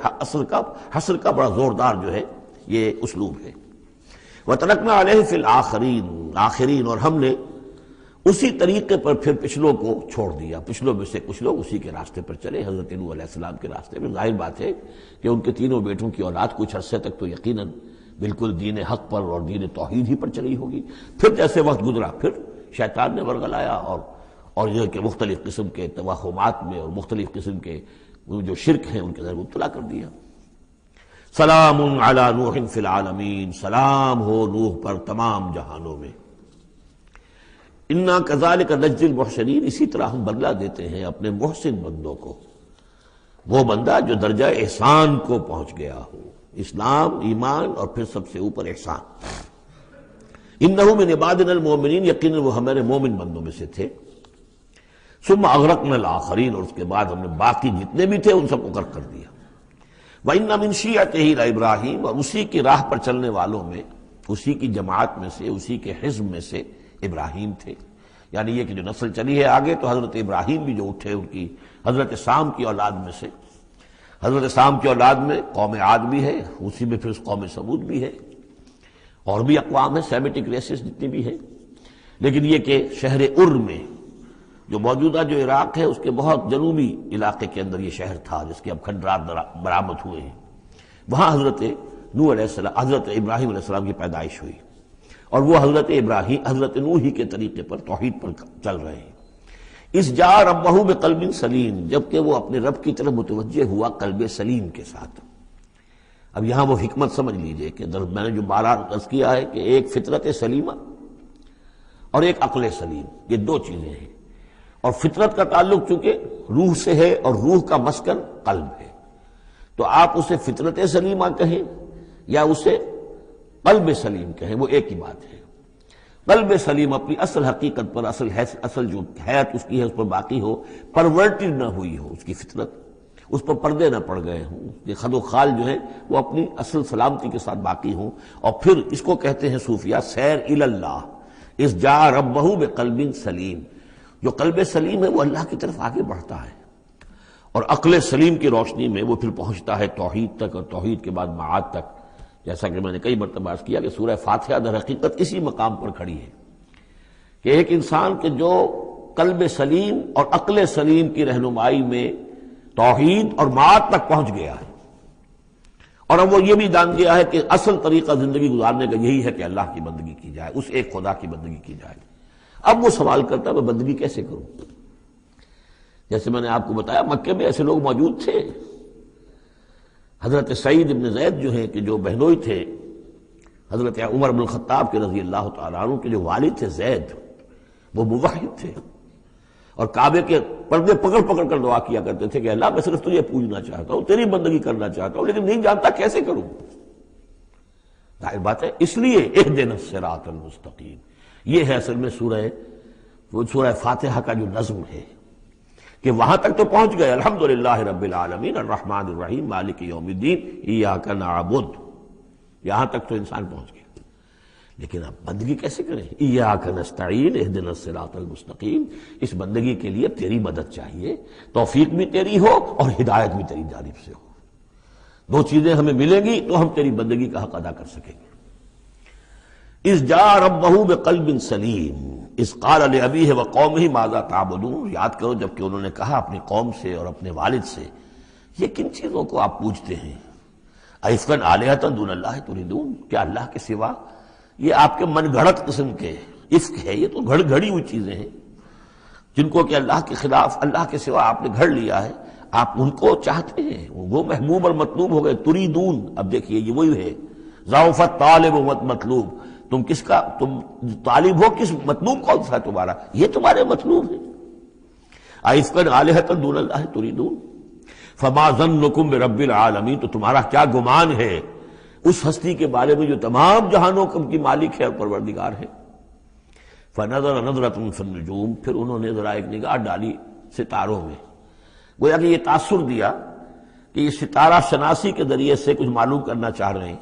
حصر کا بڑا زوردار جو ہے یہ اسلوب ہے. وَتَرَكْنَا عَلَيْهِ فِي الْآخِرِينَ، آخرین، اور ہم نے اسی طریقے پر پھر پچھلوں کو چھوڑ دیا. پچھلوں میں سے کچھ لوگ اسی کے راستے پر چلے، حضرت نوح علیہ السلام کے راستے میں. ظاہر بات ہے کہ ان کے 3 بیٹوں کی اولاد کچھ عرصے تک تو یقیناً بالکل دین حق پر اور دین توحید ہی پر چلی ہوگی. پھر جیسے وقت گزرا پھر شیطان نے ورگلایا اور یہ کہ مختلف قسم کے توہمات میں اور مختلف قسم کے جو شرک ہیں ان کے اندر مبتلا کر دیا. سلام علی نوح فی العالمین، سلام ہو نوح پر تمام جہانوں میں. انا کذالک نجزی المحسنین، اسی طرح ہم بدلہ دیتے ہیں اپنے محسن بندوں کو. وہ بندہ جو درجہ احسان کو پہنچ گیا ہو، اسلام، ایمان اور پھر سب سے اوپر احسان. انہ من عبادنا المؤمنین، یقیناً وہ ہمارے مومن بندوں میں سے تھے. ثم اغرقنا الاخرین، اور اس کے بعد ہم نے باقی جتنے بھی تھے ان سب کو غرق کر دیا. وَإِنَّ مِن شِيعَتِهِ لَإِبْرَاهِيمَ، اور اسی کی راہ پر چلنے والوں میں، اسی کی جماعت میں سے، اسی کے حزب میں سے ابراہیم تھے. یعنی یہ کہ جو نسل چلی ہے آگے تو حضرت ابراہیم بھی جو اٹھے ان کی حضرت سام کی اولاد میں سے. حضرت سام کی اولاد میں قوم عاد بھی ہے، اسی میں پھر قوم سمود بھی ہے، اور بھی اقوام ہیں، سیمیٹک ریسز جتنی بھی ہیں. لیکن یہ کہ شہر ار میں جو موجودہ جو عراق ہے اس کے بہت جنوبی علاقے کے اندر یہ شہر تھا جس کے اب کھنڈرات برآمد ہوئے ہیں، وہاں حضرت نوح علیہ السلام، حضرت ابراہیم علیہ السلام کی پیدائش ہوئی. اور وہ حضرت ابراہیم، حضرت نوح ہی کے طریقے پر توحید پر چل رہے ہیں. اس جا ربہ بقلب سلیم، جبکہ وہ اپنے رب کی طرف متوجہ ہوا قلب سلیم کے ساتھ. اب یہاں وہ حکمت سمجھ لیجئے کہ میں نے جو بارہ عرض کیا ہے کہ ایک فطرت سلیمہ اور ایک عقل سلیم، یہ 2 چیزیں ہیں. اور فطرت کا تعلق چونکہ روح سے ہے اور روح کا مسکن قلب ہے، تو آپ اسے فطرت سلیمہ کہیں یا اسے قلب سلیم کہیں، وہ ایک ہی بات ہے. قلب سلیم اپنی اصل حقیقت پر، اصل جو حیات اس کی ہے اس پر باقی ہو، پرورٹڈ نہ ہوئی ہو اس کی فطرت، اس پر پردے نہ پڑ گئے ہوں، یہ خد و خال جو ہے وہ اپنی اصل سلامتی کے ساتھ باقی ہوں. اور پھر اس کو کہتے ہیں صوفیہ سیر الی اللہ، اس جا ربہ بقلب سلیم. جو قلب سلیم ہے وہ اللہ کی طرف آگے بڑھتا ہے، اور عقل سلیم کی روشنی میں وہ پھر پہنچتا ہے توحید تک، اور توحید کے بعد معاد تک. جیسا کہ میں نے کئی مرتبہ عرض کیا کہ سورہ فاتحہ در حقیقت اسی مقام پر کھڑی ہے کہ ایک انسان کے جو قلب سلیم اور عقل سلیم کی رہنمائی میں توحید اور معاد تک پہنچ گیا ہے، اور اب وہ یہ بھی جان گیا ہے کہ اصل طریقہ زندگی گزارنے کا یہی ہے کہ اللہ کی بندگی کی جائے، اس ایک خدا کی بندگی کی جائے. اب وہ سوال کرتا ہے میں بندگی کیسے کروں؟ جیسے میں نے آپ کو بتایا مکے میں ایسے لوگ موجود تھے. حضرت سعید ابن زید جو ہیں کہ جو بہنوئی تھے حضرت عمر بن الخطاب کے رضی اللہ تعالیٰ عنہ کے جو والد تھے زید، وہ موحد تھے اور کعبے کے پردے پکڑ پکڑ کر دعا کیا کرتے تھے کہ اللہ میں صرف تجھے پوجنا چاہتا ہوں، تیری بندگی کرنا چاہتا ہوں، لیکن نہیں جانتا کیسے کروں. ظاہر بات ہے اس لیے اہدنا الصراط المستقیم، یہ ہے اصل میں سورہ فاتحہ کا جو نظم ہے کہ وہاں تک تو پہنچ گئے. الحمدللہ رب العالمین الرحمن الرحیم مالک یوم الدین ایاک نعبد. یہاں تک تو انسان پہنچ گیا، لیکن اب بندگی کیسے کریں؟ ایاک نستعین اہدنا الصراط المستقیم، اس بندگی کے لیے تیری مدد چاہیے، توفیق بھی تیری ہو اور ہدایت بھی تیری جانب سے ہو، دو چیزیں ہمیں ملیں گی تو ہم تیری بندگی کا حق ادا کر سکیں گے۔ اذ جاء ربہ بقلب سلیم اذ قال لأبیہ وقومہ ماذا تعبدون، یاد کرو جب کہ انہوں نے کہا اپنی قوم سے اور اپنے والد سے، یہ کن چیزوں کو آپ پوجتے ہیں؟ ایفکن آلہۃ دون اللہ تریدون، کیا اللہ کے سوا؟ یہ آپ کے من گھڑت قسم کے افک ہے، یہ تو گھڑی ہوئی چیزیں ہیں جن کو کہ اللہ کے خلاف، اللہ کے سوا آپ نے گھڑ لیا ہے، آپ ان کو چاہتے ہیں، وہ محبوب اور مطلوب ہو گئے۔ تریدون، اب دیکھیے یہ وہی ہے، ضعف طالب و مطلوب، تم کس کا، تم طالب ہو کس، مطلوب کون سا ہے تمہارا؟ یہ تمہارے مطلوب ہے۔ ایفکن آلہۃ دون اللہ تریدون فما ظنکم برب العالمین، تو تمہارا کیا گمان ہے اس ہستی کے بارے میں جو تمام جہانوں کی مالک ہے اور پروردگار ہے۔ فنظر نظرۃ فی النجوم، پھر انہوں نے ذرا ایک نگاہ ڈالی ستاروں میں، گویا کہ یہ تاثر دیا کہ یہ ستارہ شناسی کے ذریعے سے کچھ معلوم کرنا چاہ رہے ہیں،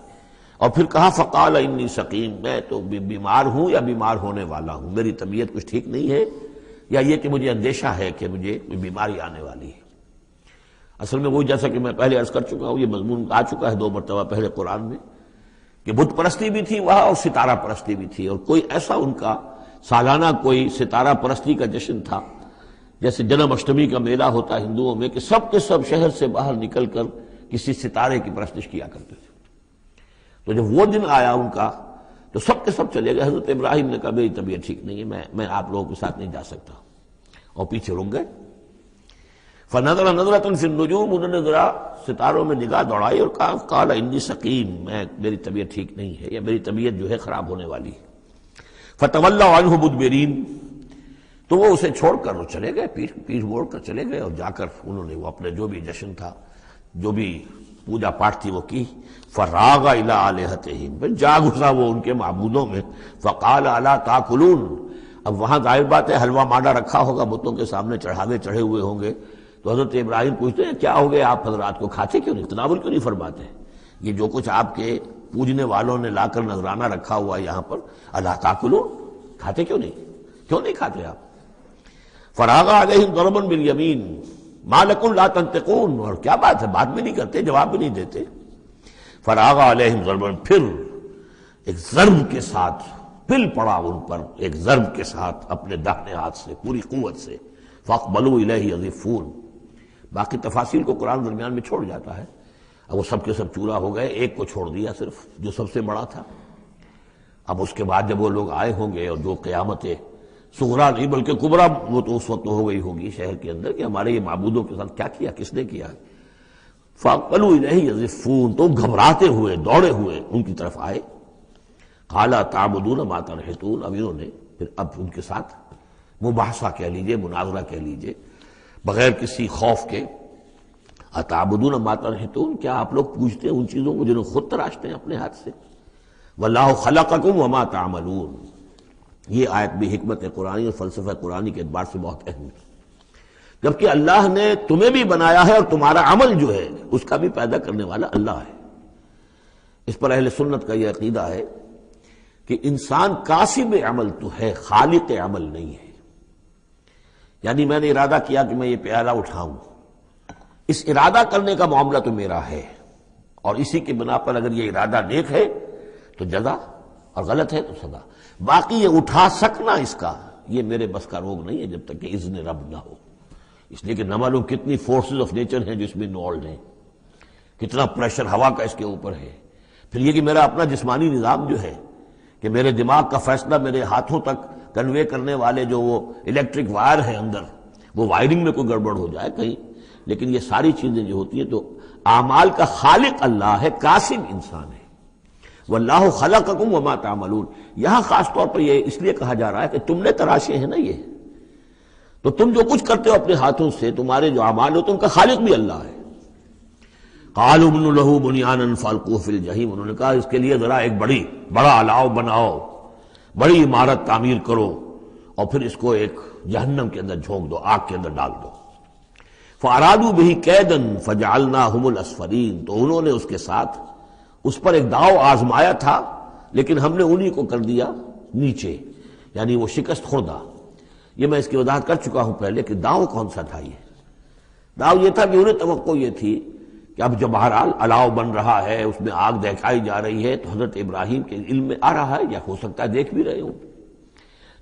اور پھر کہا فقال انی سقیم، میں تو بیمار ہوں یا بیمار ہونے والا ہوں، میری طبیعت کچھ ٹھیک نہیں ہے، یا یہ کہ مجھے اندیشہ ہے کہ مجھے کوئی بیماری آنے والی ہے۔ اصل میں وہی جیسا کہ میں پہلے عرض کر چکا ہوں، یہ مضمون آ چکا ہے 2 مرتبہ پہلے قرآن میں، کہ بت پرستی بھی تھی وہاں اور ستارہ پرستی بھی تھی، اور کوئی ایسا ان کا سالانہ کوئی ستارہ پرستی کا جشن تھا، جیسے جنم اشٹمی کا میلہ ہوتا ہے ہندوؤں میں، کہ سب کے سب شہر سے باہر نکل کر کسی ستارے کی پرستش کیا کرتے تھے۔ تو جب وہ دن آیا ان کا تو سب کے سب چلے گئے۔ حضرت ابراہیم نے کہا میری طبیعت ٹھیک نہیں ہے، میں آپ لوگوں کے ساتھ نہیں جا سکتا، اور پیچھے رک گئے۔ فنظر نظرۃ فی النجوم، انہوں نے ذرا ستاروں میں نگاہ دوڑائی اور کہا قال انی سقیم، میری طبیعت ٹھیک نہیں ہے، یا میری طبیعت جو ہے خراب ہونے والی ہے۔ فتولوا عنہ مدبرین، تو وہ اسے چھوڑ کر وہ چلے گئے، پیٹھ موڑ کر چلے گئے، اور جا کر انہوں نے وہ اپنے جو بھی جشن تھا، جو بھی پوجا پاٹ تھی وہ کی۔ فراغ الی آلہتہم، پھر جا گھسا وہ ان کے معبودوں میں۔ فقال الا تاکلون، اب وہاں ظاہر بات ہے حلوہ مانڈا رکھا ہوگا، بتوں کے سامنے چڑھاوے چڑھے ہوئے ہوں گے، تو حضرت ابراہیم پوچھتے ہیں کیا ہو گیا آپ حضرات کو، کھاتے کیوں نہیں، تناول کیوں نہیں فرماتے؟ یہ جو کچھ آپ کے پوجنے والوں نے لا کر نذرانہ رکھا ہوا ہے یہاں پر، الا تاکلون، کھاتے کیوں نہیں کھاتے آپ؟ فراغ علیہم ضربا بالیمین ما لکم لا تنطقون، اور کیا بات ہے، بات بھی نہیں کرتے، جواب بھی نہیں دیتے۔ فراغ علیہم ضربا، پھر ایک ضرب کے ساتھ پل پڑا ان پر، ایک ضرب کے ساتھ اپنے داہنے ہاتھ سے پوری قوت سے۔ فاقبلوا الیہ یزفون، باقی تفاصیل کو قرآن درمیان میں چھوڑ جاتا ہے، اب وہ سب کے سب چورا ہو گئے، ایک کو چھوڑ دیا صرف جو سب سے بڑا تھا۔ اب اس کے بعد جب وہ لوگ آئے ہوں گے، اور جو قیامت صغرا نہیں بلکہ کبرا وہ تو اس وقت ہو گئی ہوگی شہر کے اندر، کہ ہمارے یہ معبودوں کے ساتھ کیا کیا، کس نے کیا ہے۔ فاقبلوا الیہ یزفون، تو گھبراتے ہوئے دوڑے ہوئے ان کی طرف آئے۔ قال تعبدون ما تنحتون، اب انہوں نے پھر اب ان کے ساتھ مباحثہ کہہ لیجئے، مناظرہ کہہ لیجئے، بغیر کسی خوف کے، اتعبدون ما تنحتون، کیا آپ لوگ پوجتے ہیں ان چیزوں کو جنہیں خود تراشتے ہیں اپنے ہاتھ سے؟ واللہ خلقکم وما تعملون، یہ آیت بھی حکمت قرآنی اور فلسفہ قرآنی کے اعتبار سے بہت اہم ہے، جبکہ اللہ نے تمہیں بھی بنایا ہے اور تمہارا عمل جو ہے اس کا بھی پیدا کرنے والا اللہ ہے۔ اس پر اہل سنت کا یہ عقیدہ ہے کہ انسان کاسب عمل تو ہے، خالق عمل نہیں ہے۔ یعنی میں نے ارادہ کیا کہ میں یہ پیالہ اٹھاؤں، اس ارادہ کرنے کا معاملہ تو میرا ہے، اور اسی کی بنا پر اگر یہ ارادہ نیک ہے تو جزا، اور غلط ہے تو سزا۔ باقی یہ اٹھا سکنا اس کا، یہ میرے بس کا روگ نہیں ہے جب تک کہ اذن رب نہ ہو، اس لیے کہ نہ معلوم کتنی فورسز آف نیچر ہیں جو اس میں انوالوڈ ہیں، کتنا پریشر ہوا کا اس کے اوپر ہے، پھر یہ کہ میرا اپنا جسمانی نظام جو ہے، کہ میرے دماغ کا فیصلہ میرے ہاتھوں تک کنوے کرنے والے جو وہ الیکٹرک وائر ہیں اندر، وہ وائرنگ میں کوئی گڑبڑ ہو جائے کہیں، لیکن یہ ساری چیزیں جو ہوتی ہیں تو اعمال کا خالق اللہ ہے، کاسب انسان ہے۔ واللہ خلقکم وما تعملون، یہاں خاص طور پر یہ اس لیے کہا جا رہا ہے کہ تم نے تراشے ہیں نا یہ، تو تم جو کچھ کرتے ہو اپنے ہاتھوں سے، تمہارے جو اعمال ہوتے ہیں ان کا خالق بھی اللہ ہے۔ قالوا ابنوا له بنيانا فالقوه في الجحيم، انہوں نے کہا اس کے لیے ذرا ایک بڑا الاؤ بناؤ، بڑی عمارت تعمیر کرو، اور پھر اس کو ایک جہنم کے اندر جھونک دو، آگ کے اندر ڈال دو۔ فارادوا به كيدا فجعلناهم الاسفلين، تو انہوں نے اس کے ساتھ اس پر ایک داؤ آزمایا تھا لیکن ہم نے انہی کو کر دیا نیچے، یعنی وہ شکست خوردہ۔ یہ میں اس کی وضاحت کر چکا ہوں پہلے کہ داؤ کون سا تھا۔ یہ داؤ یہ تھا کہ انہیں توقع یہ تھی کہ اب جب بہرحال الاؤ بن رہا ہے، اس میں آگ دہکائی جا رہی ہے، تو حضرت ابراہیم کے علم میں آ رہا ہے یا ہو سکتا ہے دیکھ بھی رہے ہوں،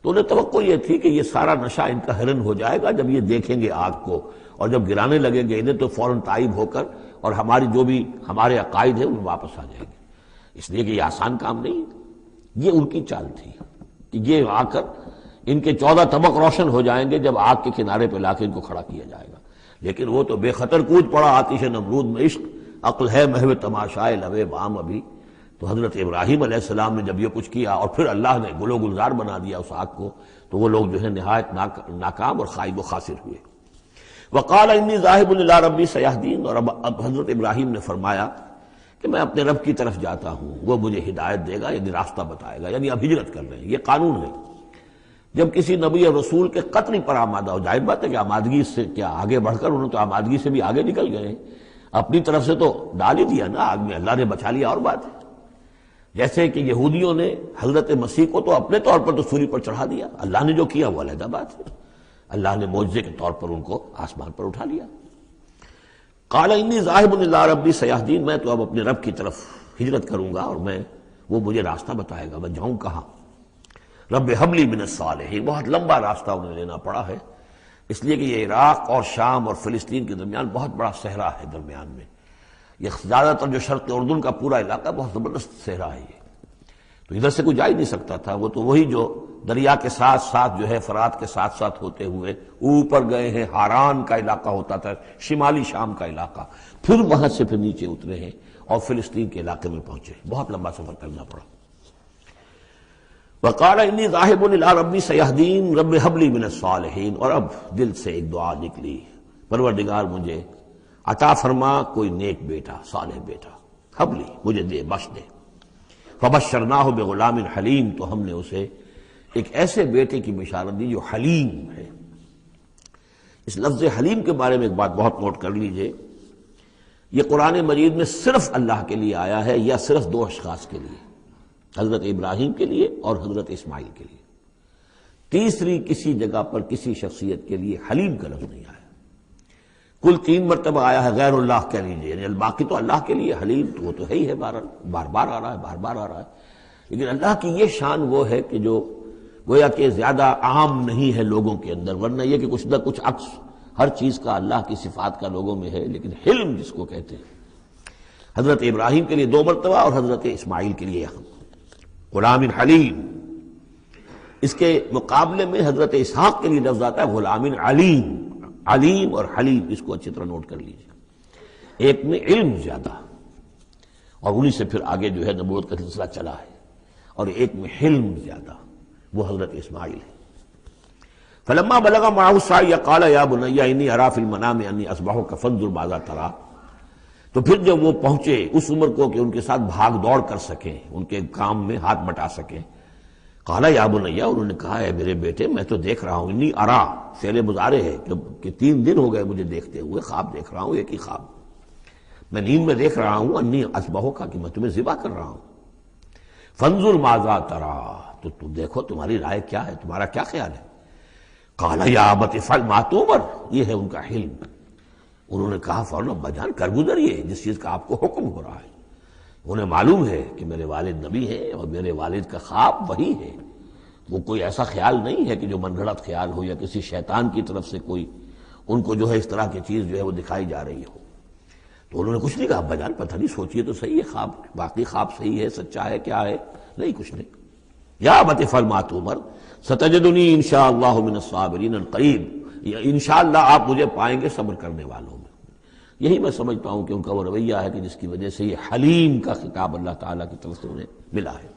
تو انہیں توقع یہ تھی کہ یہ سارا نشہ ان کا ہرن ہو جائے گا جب یہ دیکھیں گے آگ کو، اور جب گرانے لگیں گے انہیں تو فوراً تائب ہو کر اور ہماری جو بھی ہمارے عقائد ہیں ان واپس آ جائیں گے۔ اس لیے کہ یہ آسان کام نہیں ہے، یہ ان کی چال تھی کہ یہ آ کر ان کے 14 طبق روشن ہو جائیں گے جب آگ کے کنارے پہ لا کے ان کو کھڑا کیا جائے گا۔ لیکن وہ تو بے خطر کود پڑا آتش نمرود میں، عشق عقل ہے محو تماشائے لبے بام ابھی۔ تو حضرت ابراہیم علیہ السلام نے جب یہ کچھ کیا اور پھر اللہ نے گل و گلزار بنا دیا اس آگ کو، تو وہ لوگ جو ہے نہایت ناکام اور خائب و خاسر ہوئے۔ وقال انی ذاہب الی ربی سیہدین، اور اب حضرت ابراہیم نے فرمایا کہ میں اپنے رب کی طرف جاتا ہوں، وہ مجھے ہدایت دے گا، یعنی راستہ بتائے گا، یعنی اب ہجرت کر رہے ہیں۔ یہ قانون ہے جب کسی نبی اور رسول کے قتل پر آمادہ ہو، ظاہر بات ہے کہ آمادگی سے کیا آگے بڑھ کر، انہوں تو آمادگی سے بھی آگے نکل گئے ہیں، اپنی طرف سے تو ڈال ہی دیا نا آگ میں، اللہ نے بچا لیا اور بات ہے۔ جیسے کہ یہودیوں نے حضرت مسیح کو تو اپنے طور پر تو سولی پر چڑھا دیا، اللہ نے جو کیا وہ علیحدہ بات ہے، اللہ نے معجزے کے طور پر ان کو آسمان پر اٹھا لیا۔ قال انی ذاہب الی ربی سیہدین، میں تو اب اپنے رب کی طرف ہجرت کروں گا اور وہ مجھے راستہ بتائے گا، میں جاؤں کہاں۔ رب حب لی من الصالحین، بہت لمبا راستہ انہیں لینا پڑا ہے، اس لیے کہ یہ عراق اور شام اور فلسطین کے درمیان بہت بڑا صحرا ہے درمیان میں، یہ زیادہ تر جو شرق اردن کا پورا علاقہ بہت زبردست صحرا ہے یہ، تو ادھر سے کوئی جا ہی نہیں سکتا تھا، وہ تو وہی جو دریا کے ساتھ ساتھ جو ہے فرات کے ساتھ ساتھ ہوتے ہوئے اوپر گئے ہیں، ہاران کا علاقہ ہوتا تھا، شمالی شام کا علاقہ، پھر وہاں سے پھر نیچے اترے ہیں اور فلسطین کے علاقے میں پہنچے، بہت لمبا سفر کرنا پڑا۔ وقال انی ذاہب الی ربی سیہدین رب حب لی من الصالحین، اور اب دل سے ایک دعا نکلی، پروردگار مجھے عطا فرما کوئی نیک بیٹا، صالح بیٹا، حب لی مجھے دے، بخش دے۔ فبشرناہ بغلام حلیم، تو ہم نے اسے ایک ایسے بیٹے کی بشارت دی جو حلیم ہے۔ اس لفظ حلیم کے بارے میں ایک بات بہت نوٹ کر لیجئے، یہ قرآن مجید میں صرف اللہ کے لیے آیا ہے یا صرف دو اشخاص کے لیے، حضرت ابراہیم کے لیے اور حضرت اسماعیل کے لیے، تیسری کسی جگہ پر کسی شخصیت کے لیے حلیم کا لفظ نہیں آیا۔ کل 3 مرتبہ آیا ہے غیر اللہ کہہ لیجیے، یعنی باقی تو اللہ کے لیے، حلیم تو وہ تو ہے ہی ہے، بار بار آ رہا ہے، بار بار آ رہا ہے، لیکن اللہ کی یہ شان وہ ہے کہ جو گویا کہ زیادہ عام نہیں ہے لوگوں کے اندر، ورنہ یہ کہ کچھ نہ کچھ عکس ہر چیز کا اللہ کی صفات کا لوگوں میں ہے، لیکن حلم جس کو کہتے ہیں، حضرت ابراہیم کے لیے 2 مرتبہ اور حضرت اسماعیل کے لیے غلام حلیم۔ اس کے مقابلے میں حضرت اسحاق کے لیے لفظ آتا ہے غلام علیم، علیم اور حلیم، اس کو اچھی طرح نوٹ کر لیجیے، ایک میں علم زیادہ اور انہی سے پھر آگے جو ہے نبوت کا سلسلہ چلا ہے، اور ایک میں حلم زیادہ، وہ حضرت اسماعیل ہے۔ فلما بلغ معه السعي قال يا بني اني ارى في المنام اني اذبحك فانظر ماذا ترى، تو پھر جب وہ پہنچے اس عمر کو کہ ان کے ساتھ بھاگ دوڑ کر سکیں، ان کے کام میں ہاتھ بٹا سکیں، قال یا بنی، انہوں نے کہا ہے میرے بیٹے میں تو دیکھ رہا ہوں، انی ارا فعل مضارع ہے کہ 3 دن ہو گئے مجھے دیکھتے ہوئے، خواب دیکھ رہا ہوں، ایک ہی خواب میں نیند میں دیکھ رہا ہوں، انی اذبحک کہ میں تمہیں ذبح کر رہا ہوں، فانظر ماذا ترى، تو تم دیکھو تمہاری رائے کیا ہے، تمہارا کیا خیال ہے۔ قال یا ابت افعل ما تؤمر، یہ ہے ان کا حلم۔ انہوں نے کہا فوراً ابا جان کر گزریے جس چیز کا آپ کو حکم ہو رہا ہے، انہیں معلوم ہے کہ میرے والد نبی ہیں اور میرے والد کا خواب وہی ہے، وہ کوئی ایسا خیال نہیں ہے کہ جو من گھڑت خیال ہو یا کسی شیطان کی طرف سے کوئی ان کو جو ہے اس طرح کی چیز جو ہے وہ دکھائی جا رہی ہو۔ تو انہوں نے کچھ نہیں کہا ابا جان پتہ نہیں سوچیے تو صحیح ہے، خواب باقی خواب صحیح ہے، سچا ہے، کیا ہے، نہیں کچھ نہیں۔ یا ابت افعل ما تؤمر ستجدنی انشاءاللہ من الصابرین قریب، انشاءاللہ آپ مجھے پائیں گے صبر کرنے والوں میں۔ یہی میں سمجھتا ہوں کہ ان کا وہ رویہ ہے کہ جس کی وجہ سے یہ حلیم کا خطاب اللہ تعالیٰ کی طرف سے انہیں ملا ہے۔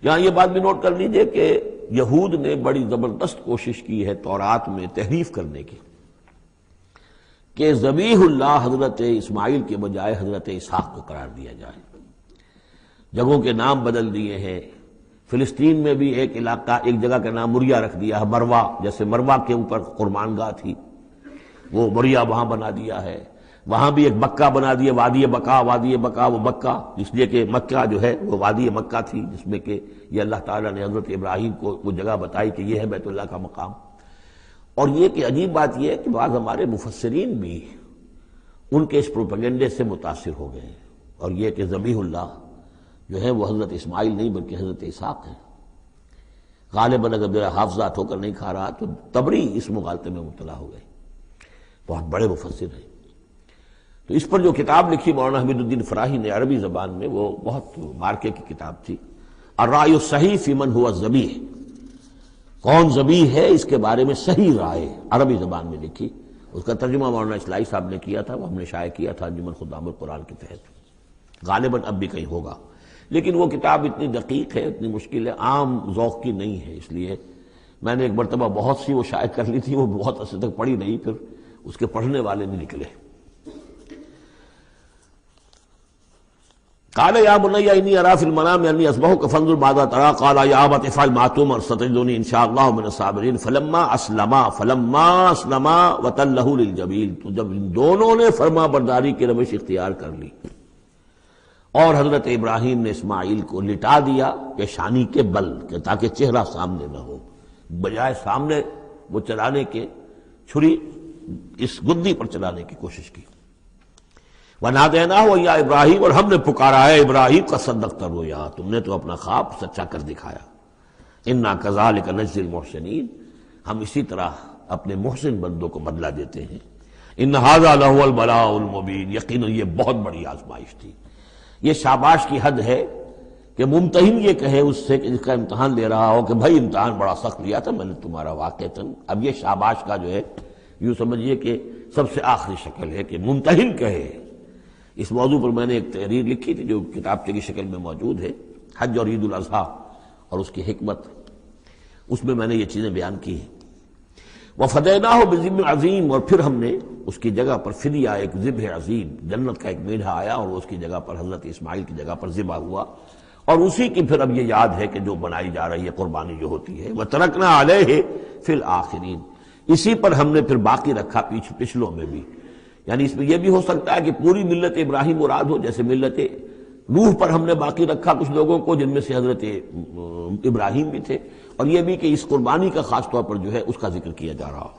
یہاں یہ بات بھی نوٹ کر لیجئے کہ یہود نے بڑی زبردست کوشش کی ہے تورات میں تحریف کرنے کی، کہ ذبیح اللہ حضرت اسماعیل کے بجائے حضرت اسحاق کو قرار دیا جائے، جگہوں کے نام بدل دیے ہیں، فلسطین میں بھی ایک علاقہ، ایک جگہ کا نام مریا رکھ دیا ہے، مروا، جیسے مروا کے اوپر قربان گاہ تھی وہ مریا وہاں بنا دیا ہے، وہاں بھی ایک مکہ بنا دیا، وادی بقا، وادی بقا وہ مکہ اس لیے کہ مکہ جو ہے وہ وادی مکہ تھی، جس میں کہ یہ اللہ تعالیٰ نے حضرت ابراہیم کو وہ جگہ بتائی کہ یہ ہے بیت اللہ کا مقام۔ اور یہ کہ عجیب بات یہ ہے کہ بعض ہمارے مفسرین بھی ان کے اس پروپیگنڈے سے متاثر ہو گئے، اور یہ کہ ذبیح اللہ جو ہے وہ حضرت اسماعیل نہیں بلکہ حضرت اسحاق ہے۔ غالباً اگر میرا حافظہ ٹھوکر نہیں کھا رہا تو تبری اس مغالطے میں مبتلا ہو گئے، بہت بڑے مفسر ہیں۔ تو اس پر جو کتاب لکھی مولانا حمید الدین فراہی نے عربی زبان میں، وہ بہت مارکے کی کتاب تھی، الرائے الصحیح فی من هو الذبیح، کون ذبیح ہے اس کے بارے میں صحیح رائے، عربی زبان میں لکھی۔ اس کا ترجمہ مولانا اسلائی صاحب نے کیا تھا، وہ ہم نے شائع کیا تھا انجمن خدام القرآن کے تحت، غالباً اب بھی کہیں ہوگا، لیکن وہ کتاب اتنی دقیق ہے، اتنی مشکل ہے، عام ذوق کی نہیں ہے، اس لیے میں نے ایک مرتبہ بہت سی وہ شائع کر لی تھی، وہ بہت عرصے تک پڑھی نہیں، پھر اس کے پڑھنے والے نہیں نکلے۔ قال یا بنی انی اری فی المنام انی اذبحک فانظر ماذا تری، قال یا ابت افعل ما تؤمر ستجدنی ان شاء اللہ من الصابرین فلما اسلما وتلہ للجبین۔ تو جب ان دونوں نے فرما برداری کی روش اختیار کر لی اور حضرت ابراہیم نے اسماعیل کو لٹا دیا پیشانی کے بل کہ تاکہ چہرہ سامنے نہ ہو، بجائے سامنے وہ چلانے کے چھری اس گدی پر چلانے کی کوشش کی۔ وَنَادَيْنَاهُ يَا ابراہیم، اور ہم نے پکارا ہے ابراہیم کا صدقت الرؤیا، تم نے تو اپنا خواب سچا کر دکھایا۔ اِنَّا كَذَلِكَ نَجْزِي الْمُحْسِنِينَ، ہم اسی طرح اپنے محسن بندوں کو بدلہ دیتے ہیں۔ إِنَّ هَذَا لَهُوَ الْبَلَاءُ الْمُبِينُ، یقیناً یہ بہت بڑی آزمائش تھی۔ یہ شاباش کی حد ہے کہ ممتحن یہ کہے اس سے کہ جس کا امتحان لے رہا ہو کہ بھائی امتحان بڑا سخت لیا تھا میں نے تمہارا واقعتاً۔ اب یہ شاباش کا جو ہے یوں سمجھیے کہ سب سے آخری شکل ہے کہ ممتحن کہے۔ اس موضوع پر میں نے ایک تحریر لکھی تھی جو کتابچے کی شکل میں موجود ہے، حج اور عید الاضحیٰ اور اس کی حکمت، اس میں نے یہ چیزیں بیان کی ہیں۔ وَفَدَيْنَاهُ بِذِبْحٍ عَظِيمٍ، اور پھر ہم نے اس کی جگہ پر فدیہ ایک ذبح عظیم، جنت کا ایک میڈھا آیا اور اس کی جگہ پر حضرت اسماعیل کی جگہ پر ذبح ہوا، اور اسی کی پھر اب یہ یاد ہے کہ جو بنائی جا رہی ہے قربانی جو ہوتی ہے۔ وَتَرَكْنَا عَلَيْهِ فِي الْآخِرِينَ، اسی پر ہم نے پھر باقی رکھا پچھلوں میں بھی، یعنی اس میں یہ بھی ہو سکتا ہے کہ پوری ملت ابراہیم مراد ہو، جیسے ملت نوح پر ہم نے باقی رکھا کچھ لوگوں کو جن میں سے حضرت ابراہیم بھی تھے، اور یہ بھی کہ اس قربانی کا خاص طور پر جو ہے اس کا ذکر کیا جا رہا ہو۔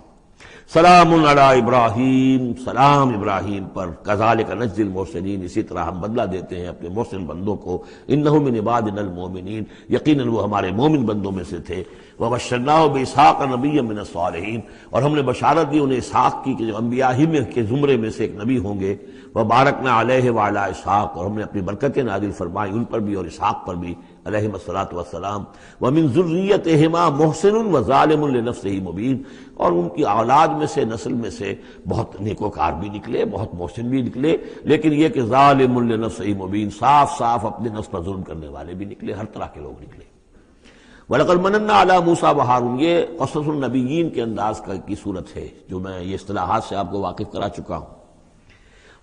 سلام علی ابراہیم، سلام ابراہیم پر، کذالک نجزی المحسنین، اسی طرح ہم بدلہ دیتے ہیں اپنے محسن بندوں کو، انہ من عبادنا المؤمنین، یقیناً وہ ہمارے مومن بندوں میں سے تھے۔ وبشرناہ باسحاق نبیا من الصالحین، اور ہم نے بشارت دی انہیں اسحاق کی کہ جو انبیاء ہی میں کے زمرے میں سے ایک نبی ہوں گے۔ وبارکنا علیہ وعلی اسحاق، اور ہم نے اپنی برکتیں نازل فرمائی ان پر بھی اور اسحاق پر بھی علیہم الصلاۃ والسلام۔ ومن ذریتہما محسن وظالم لنفسہ مبین، اور ان کی اولاد میں سے نسل میں سے بہت نیکوکار بھی نکلے، بہت محسن بھی نکلے، لیکن یہ کہ ظالم لنفسہ مبین، صاف صاف اپنے نفس پر ظلم کرنے والے بھی نکلے، ہر طرح کے لوگ نکلے۔ وَلَقَدْ مَنَنَّا عَلَىٰ مُوسَىٰ وَهَارُونَ، یہ قصص النبیین کے انداز کی صورت ہے جو میں یہ اصطلاحات سے آپ کو واقف کرا چکا ہوں۔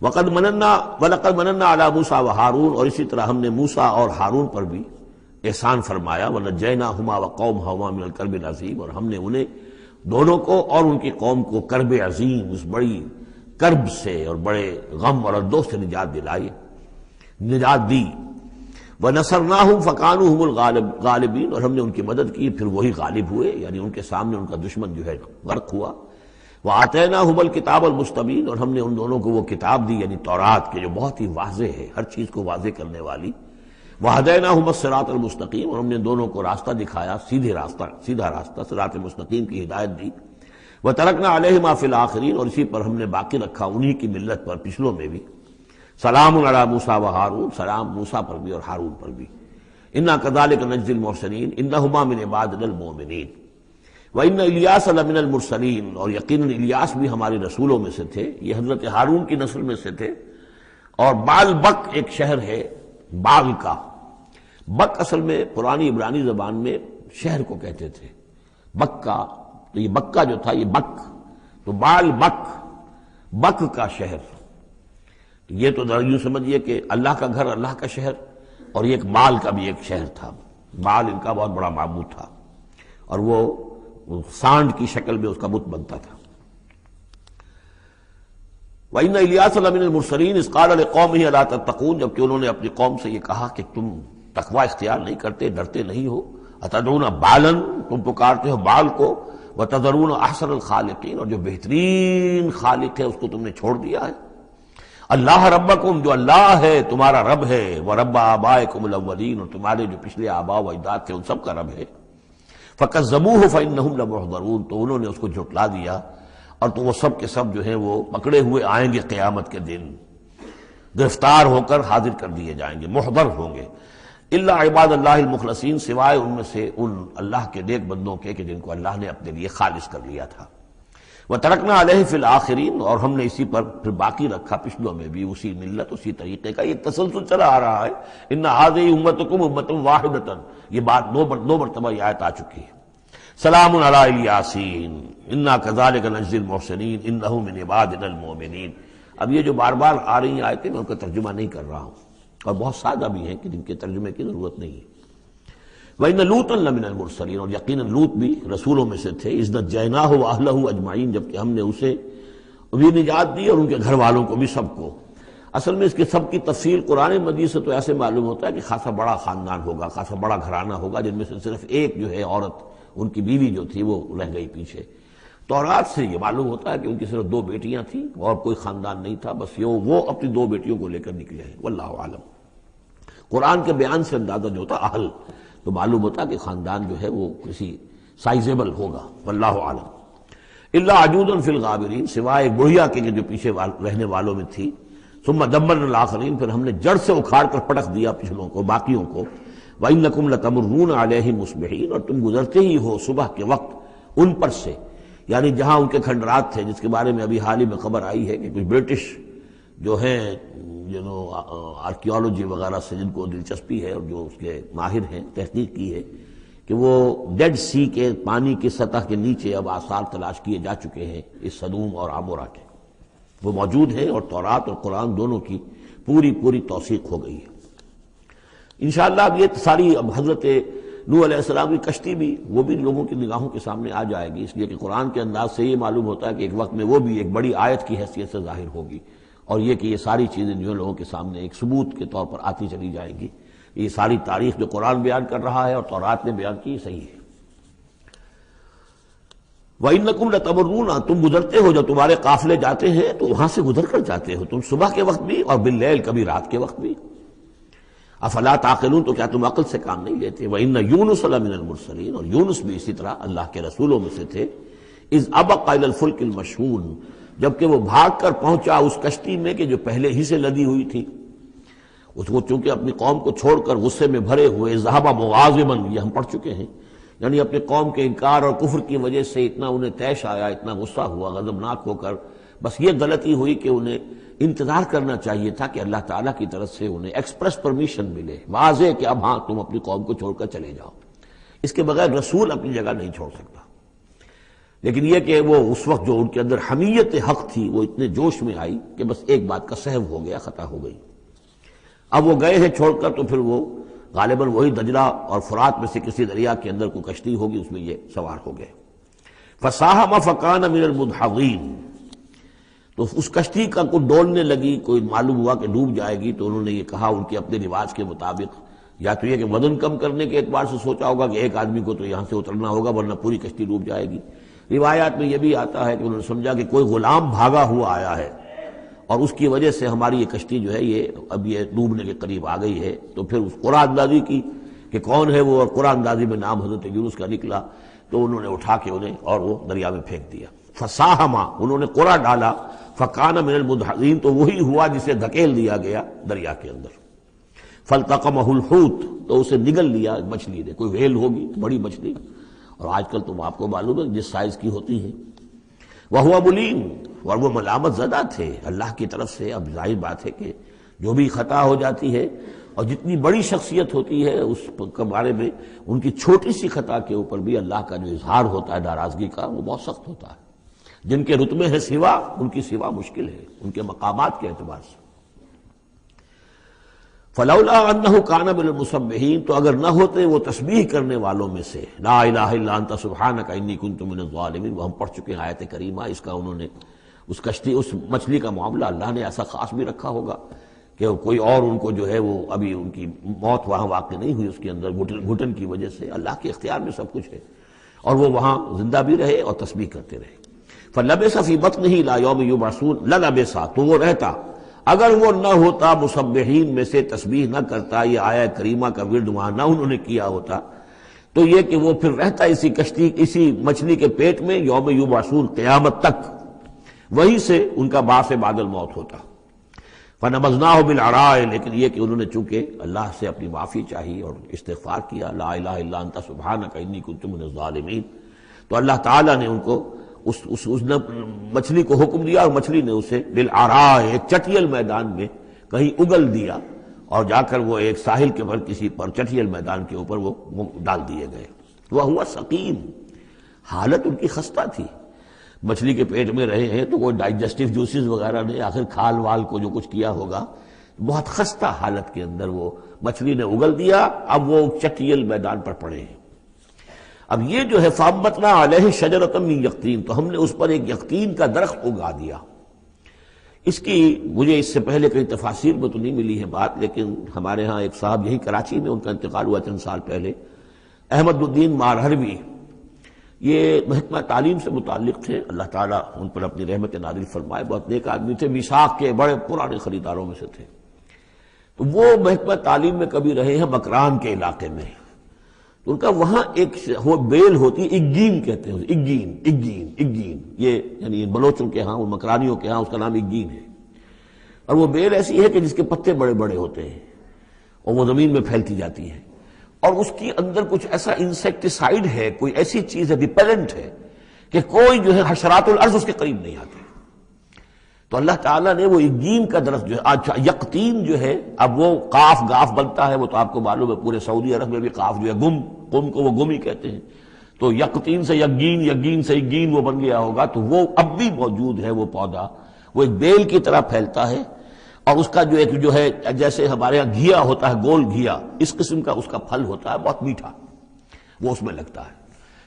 وَلَقَدْ مَنَنَّا عَلَىٰ مُوسَىٰ وَهَارُونَ، اور اسی طرح ہم نے موسیٰ اور ہارون پر بھی احسان فرمایا۔ وَنَجَّيْنَاهُمَا وَقَوْمَهُمَا مِنَ الْكَرْبِ الْعَظِيمِ، اور ہم نے انہیں دونوں کو اور ان کی قوم کو کرب عظیم، اس بڑی کرب سے اور بڑے غم اور اردو سے نجات دلائی، نجات دی۔ وَنَصَرْنَاهُمْ فَكَانُوا هُمُ الْغَالِبِينَ، اور ہم نے ان کی مدد کی پھر وہی غالب ہوئے، یعنی ان کے سامنے ان کا دشمن جو ہے غرق ہوا۔ وَآتَيْنَاهُمُ الْكِتَابَ الْمُسْتَبِينَ، اور ہم نے ان دونوں کو وہ کتاب دی یعنی تورات کے جو بہت ہی واضح ہے، ہر چیز کو واضح کرنے والی۔ وَهَدَيْنَاهُمَ الصِّرَاطَ الْمُسْتَقِيمَ، اور ہم نے دونوں کو راستہ دکھایا، سیدھا راستہ صراط مستقیم کی ہدایت دی۔ وَتَرَكْنَا عَلَيْهِمَا فِي الْآخِرِينَ، اور اسی پر ہم نے باقی رکھا انہی کی ملت پر پچھلوں میں بھی۔ سلام علی موسیٰ وہارون، سلام موسیٰ پر بھی اور ہارون پر بھی۔ انا کذالک نجزی المحسنین انہما من عبادنا المؤمنین وان الیاس لمن المرسلین، اور یقیناً الیاس بھی ہمارے رسولوں میں سے تھے، یہ حضرت ہارون کی نسل میں سے تھے۔ اور بال بک ایک شہر ہے بال کا، بک اصل میں پرانی عبرانی زبان میں شہر کو کہتے تھے، بکہ، تو یہ بکہ جو تھا یہ بک، تو بال بک، بک کا شہر۔ یہ تو یوں سمجھیے کہ اللہ کا گھر، اللہ کا شہر، اور یہ ایک بال کا بھی ایک شہر تھا، بال ان کا بہت بڑا معبود تھا، اور وہ سانڈ کی شکل میں اس کا بت بنتا تھا۔ وَإِنَّ إِلْيَاسَ لَمِنَ الْمُرْسَلِينَ إِذْ قَالَ لِقَوْمِهِ أَلَا تَتَّقُونَ، جبکہ انہوں نے اپنی قوم سے یہ کہا کہ تم تقوی اختیار نہیں کرتے، ڈرتے نہیں ہو. أَتَدْعُونَ بَالًا، تم پکارتے ہو بال کو، وَتَذَرُونَ أَحْسَنَ الْخَالِقِينَ، اور جو بہترین خالق ہے اس کو تم نے چھوڑ دیا ہے. اللہ ربکم، جو اللہ ہے تمہارا رب ہے، وَرَبَّ آبائکم الأولین، اور تمہارے جو پچھلے آباء و اجداد تھے ان سب کا رب ہے. فَكَذَّبُوهُ فَإِنَّهُمْ لَمُحْضَرُونَ، تو انہوں نے اس کو جھٹلا دیا اور تو وہ سب کے سب جو ہیں وہ پکڑے ہوئے آئیں گے قیامت کے دن، گرفتار ہو کر حاضر کر دیے جائیں گے، محضر ہوں گے. الا عباد اللہ المخلصین، سوائے ان میں سے ان اللہ کے نیک بندوں کے کہ جن کو اللہ نے اپنے لیے خالص کر لیا تھا. وَتَرَكْنَا عَلَيْهِ فِي الْآخِرِينَ، اور ہم نے اسی پر پھر باقی رکھا پچھلوں میں بھی، اسی ملت اسی طریقے کا. یہ تسلسل چلا آ رہا ہے. ان هذه امتکم امۃ واحدۃ، یہ بات دو مرتبہ یہ آیت آ چکی ہے. سلام علی الیاسین انا کذالک نجزی المحسنین انہ من عبادنا المؤمنین. اب یہ جو بار بار آ رہی ہیں آیتیں میں ان کا ترجمہ نہیں کر رہا ہوں، اور بہت سادہ بھی ہیں کہ جن کے ترجمے کی ضرورت نہیں ہے. وَإِنَّ لُوطًا لَمِنَ الْمُرْسَلِينَ، اور یقیناً لوط بھی رسولوں میں سے تھے. اذ نجیناہ وَأَہلَہ اجمعین، جبکہ ہم نے اسے بھی نجات دی اور ان کے گھر والوں کو بھی، سب کو. اصل میں اس کے سب کی تفصیل قرآن مجید سے تو ایسے معلوم ہوتا ہے کہ خاصا بڑا خاندان ہوگا، خاصا بڑا گھرانہ ہوگا، جن میں سے صرف ایک جو ہے عورت، ان کی بیوی جو تھی وہ رہ گئی پیچھے. تورات سے یہ معلوم ہوتا ہے کہ ان کی صرف 2 بیٹیاں تھیں اور کوئی خاندان نہیں تھا، بس وہ اپنی 2 بیٹیوں کو لے کر نکلے ہیں. واللہ عالم. قرآن کے بیان سے اندازہ جو ہوتا اہل، تو معلوم ہوتا کہ خاندان جو ہے وہ کسی سائزیبل ہوگا. واللہ عالم. الا عجوزا فی الغابرین، سوائے ایک بڑھیا کے جو پیچھے رہنے والوں میں تھی. ثم دمرنا الاخرین، پھر ہم نے جڑ سے اکھاڑ کر پٹک دیا پچھلوں کو، باقیوں کو. وَإِنَّكُمْ لَتَمُرُّونَ عَلَيْهِمْ مُصْبِحِينَ، اور تم گزرتے ہی ہو صبح کے وقت ان پر سے، یعنی جہاں ان کے کھنڈرات تھے، جس کے بارے میں ابھی حال ہی میں خبر آئی ہے کہ کچھ برٹش جو ہیں آرکیالوجی وغیرہ سے جن کو دلچسپی ہے اور جو اس کے ماہر ہیں، تحقیق کی ہے کہ وہ ڈیڈ سی کے پانی کی سطح کے نیچے اب آثار تلاش کیے جا چکے ہیں اس سدوم اور عمورہ کے، وہ موجود ہیں، اور تورات اور قرآن دونوں کی پوری توثیق ہو گئی ہے. انشاءاللہ اب یہ ساری، اب حضرت نوح علیہ السلام کی کشتی بھی، وہ بھی لوگوں کی نگاہوں کے سامنے آ جائے گی، اس لیے کہ قرآن کے انداز سے یہ معلوم ہوتا ہے کہ ایک وقت میں وہ بھی ایک بڑی آیت کی حیثیت سے ظاہر ہوگی، اور یہ کہ یہ ساری چیزیں جو لوگوں کے سامنے ایک ثبوت کے طور پر آتی چلی جائیں گی. یہ ساری تاریخ جو قرآن بیان کر رہا ہے اور تورات نے بیان کی، صحیح ہے. وَإِنَّكُمْ لَتَمُرُّونَ، تم گزرتے ہو، جب تمہارے قافلے جاتے ہیں تو وہاں سے گزر کر جاتے ہو تم، صبح کے وقت بھی اور باللیل، کبھی رات کے وقت بھی. افلا تعقلون، تو کیا تم عقل سے کام نہیں لیتے. وَإِنَّ يُونُسَ لَمِنَ الْمُرْسَلِينَ، اور یونس بھی اسی طرح اللہ کے رسولوں میں سے تھے. اذ ابق الى الفلك المشحون، جبکہ وہ بھاگ کر پہنچا اس کشتی میں کہ جو پہلے ہی سے لدی ہوئی تھی. اس کو چونکہ اپنی قوم کو چھوڑ کر غصے میں بھرے ہوئے، ذهب مغاضبا، یہ ہم پڑھ چکے ہیں، یعنی اپنی قوم کے انکار اور کفر کی وجہ سے اتنا انہیں طیش آیا، اتنا غصہ ہوا، غضبناک ہو کر. بس یہ غلطی ہوئی کہ انہیں انتظار کرنا چاہیے تھا کہ اللہ تعالیٰ کی طرف سے انہیں ایکسپریس پرمیشن ملے، واضح کہ اب ہاں تم اپنی قوم کو چھوڑ کر چلے جاؤ. اس کے بغیر رسول اپنی جگہ نہیں چھوڑ سکتا. لیکن یہ کہ وہ اس وقت جو ان کے اندر حمیت حق تھی وہ اتنے جوش میں آئی کہ بس ایک بات کا سہو ہو گیا، خطا ہو گئی. اب وہ گئے ہیں چھوڑ کر، تو پھر وہ غالباً وہی دجلہ اور فرات میں سے کسی دریا کے اندر کوئی کشتی ہوگی، اس میں یہ سوار ہو گئے. فَسَاهَمَ فَكَانَ مِنَ الْمُدْحَضِينَ، تو اس کشتی کا کوئی ڈولنے لگی، کوئی معلوم ہوا کہ ڈوب جائے گی، تو انہوں نے یہ کہا ان کے اپنے رواج کے مطابق، یا تو یہ کہ وزن کم کرنے کے اعتبار سے سوچا ہوگا کہ ایک آدمی کو تو یہاں سے اترنا ہوگا ورنہ پوری کشتی ڈوب جائے گی. روایات میں یہ بھی آتا ہے کہ انہوں نے سمجھا کہ کوئی غلام بھاگا ہوا آیا ہے اور اس کی وجہ سے ہماری یہ کشتی جو ہے یہ اب یہ ڈوبنے کے قریب آ گئی ہے. تو پھر اس قرآن اندازی کی کہ کون ہے وہ، اور قرآن اندازی میں نام حضرت یونس کا نکلا، تو انہوں نے اٹھا کے انہیں اور وہ دریا میں پھینک دیا. فساہما، انہوں نے قرآ ڈالا، فکان من المدحضین، تو وہی ہوا جسے دھکیل دیا گیا دریا کے اندر. فالتقمہ الحوت، تو اسے نگل لیا مچھلی نے، کوئی ویل ہوگی بڑی مچھلی، اور آج کل تو آپ کو معلوم ہے جس سائز کی ہوتی ہے. وَهُوَ مُلِيمٌ، اور وہ ملامت زدہ تھے اللہ کی طرف سے. اب ظاہر بات ہے کہ جو بھی خطا ہو جاتی ہے اور جتنی بڑی شخصیت ہوتی ہے اس کے بارے میں ان کی چھوٹی سی خطا کے اوپر بھی اللہ کا جو اظہار ہوتا ہے ناراضگی کا، وہ بہت سخت ہوتا ہے. جن کے رتبے ہیں سوا، ان کی سوا مشکل ہے ان کے مقامات کے اعتبار سے. فلولا انہ کان من المسبحین، تو اگر نہ ہوتے وہ تسبیح کرنے والوں میں سے، لا الہ الا انت سبحانک انی کنت من الظالمین، وہ ہم پڑھ چکے ہیں آیت کریمہ. اس کا انہوں نے اس کشتی اس مچھلی کا معاملہ اللہ نے ایسا خاص بھی رکھا ہوگا کہ کوئی اور ان کو جو ہے وہ ابھی ان کی موت وہاں واقع نہیں ہوئی اس کے اندر گھٹن کی وجہ سے، اللہ کے اختیار میں سب کچھ ہے، اور وہ وہاں زندہ بھی رہے اور تسبیح کرتے رہے۔ فَلَبِثَ فِي بَطْنِهِ إِلَىٰ يَوْمِ يُبْعَثُونَ لَلَبِثَ، تو وہ رہتا، اگر وہ نہ ہوتا مسبحین میں سے، تسبیح نہ کرتا، یہ آیہ کریمہ کا ورد وہاں نہ انہوں نے کیا ہوتا، تو یہ کہ وہ پھر رہتا اسی کشتی، اسی مچھلی کے پیٹ میں یوم یبعثون، قیامت تک، وہیں سے ان کا بعث بعد الموت ہوتا۔ فَنَبَذْنَاهُ بِالْعَرَاءِ، لیکن یہ کہ انہوں نے چونکہ اللہ سے اپنی معافی چاہی اور استغفار کیا، لا الہ الا انت سبحانک انی کنت من الظالمین، تو اللہ تعالیٰ نے ان کو اس مچھلی کو حکم دیا، اور مچھلی نے اسے بالعراء، ایک چٹیل میدان میں کہیں اگل دیا، اور جا کر وہ ایک ساحل کے پر کسی پر چٹیل میدان کے اوپر وہ ڈال دیے گئے۔ وَهُوَ سقیم، حالت ان کی خستہ تھی، مچھلی کے پیٹ میں رہے ہیں تو وہ ڈائجسٹیو جوسز وغیرہ نے آخر کھال وال کو جو کچھ کیا ہوگا، بہت خستہ حالت کے اندر وہ مچھلی نے اگل دیا، اب وہ چٹیل میدان پر پڑے ہیں۔ اب یہ جو ہے فَأَنبَتْنَا عَلَيْهِ شَجَرَةً مِّن یقطین، تو ہم نے اس پر ایک یقطین کا درخت اگا دیا۔ اس کی مجھے اس سے پہلے کئی تفاسیر میں تو نہیں ملی ہے بات، لیکن ہمارے ہاں ایک صاحب یہی کراچی میں، ان کا انتقال ہوا چند سال پہلے، احمد الدین مارہروی، یہ محکمہ تعلیم سے متعلق تھے، اللہ تعالیٰ ان پر اپنی رحمت نازل فرمائے، بہت نیک آدمی تھے، میثاق کے بڑے پرانے خریداروں میں سے تھے۔ تو وہ محکمہ تعلیم میں کبھی رہے ہیں مکران کے علاقے میں، تو ان کا وہاں ایک وہ بیل ہوتی ہے، اگین کہتے ہیں، اگین، یہ یعنی بلوچوں کے ہاں اور مکرانیوں کے ہاں اس کا نام اگین ہے، اور وہ بیل ایسی ہے کہ جس کے پتے بڑے بڑے ہوتے ہیں اور وہ زمین میں پھیلتی جاتی ہے، اور اس کے اندر کچھ ایسا انسیکٹیسائیڈ ہے، کوئی ایسی چیز ہے، ریپیلنٹ ہے، کہ کوئی جو ہے حشرات الارض اس کے قریب نہیں آتے۔ تو اللہ تعالیٰ نے وہ اگین کا درخت جو ہے، اچھا یقطین جو ہے، اب وہ قاف گاف بنتا ہے، وہ تو آپ کو معلوم ہے پورے سعودی عرب میں بھی قاف جو ہے قم کو وہ گم ہی کہتے ہیں، تو یقطین سے یقین سے اگین وہ بن گیا ہوگا، تو وہ اب بھی موجود ہے، وہ پودا وہ ایک بیل کی طرح پھیلتا ہے، اور اس کا جو ایک جو ہے جیسے ہمارے یہاں گھیا ہوتا ہے، گول گھیا، اس قسم کا اس کا پھل ہوتا ہے، بہت میٹھا، وہ اس میں لگتا ہے۔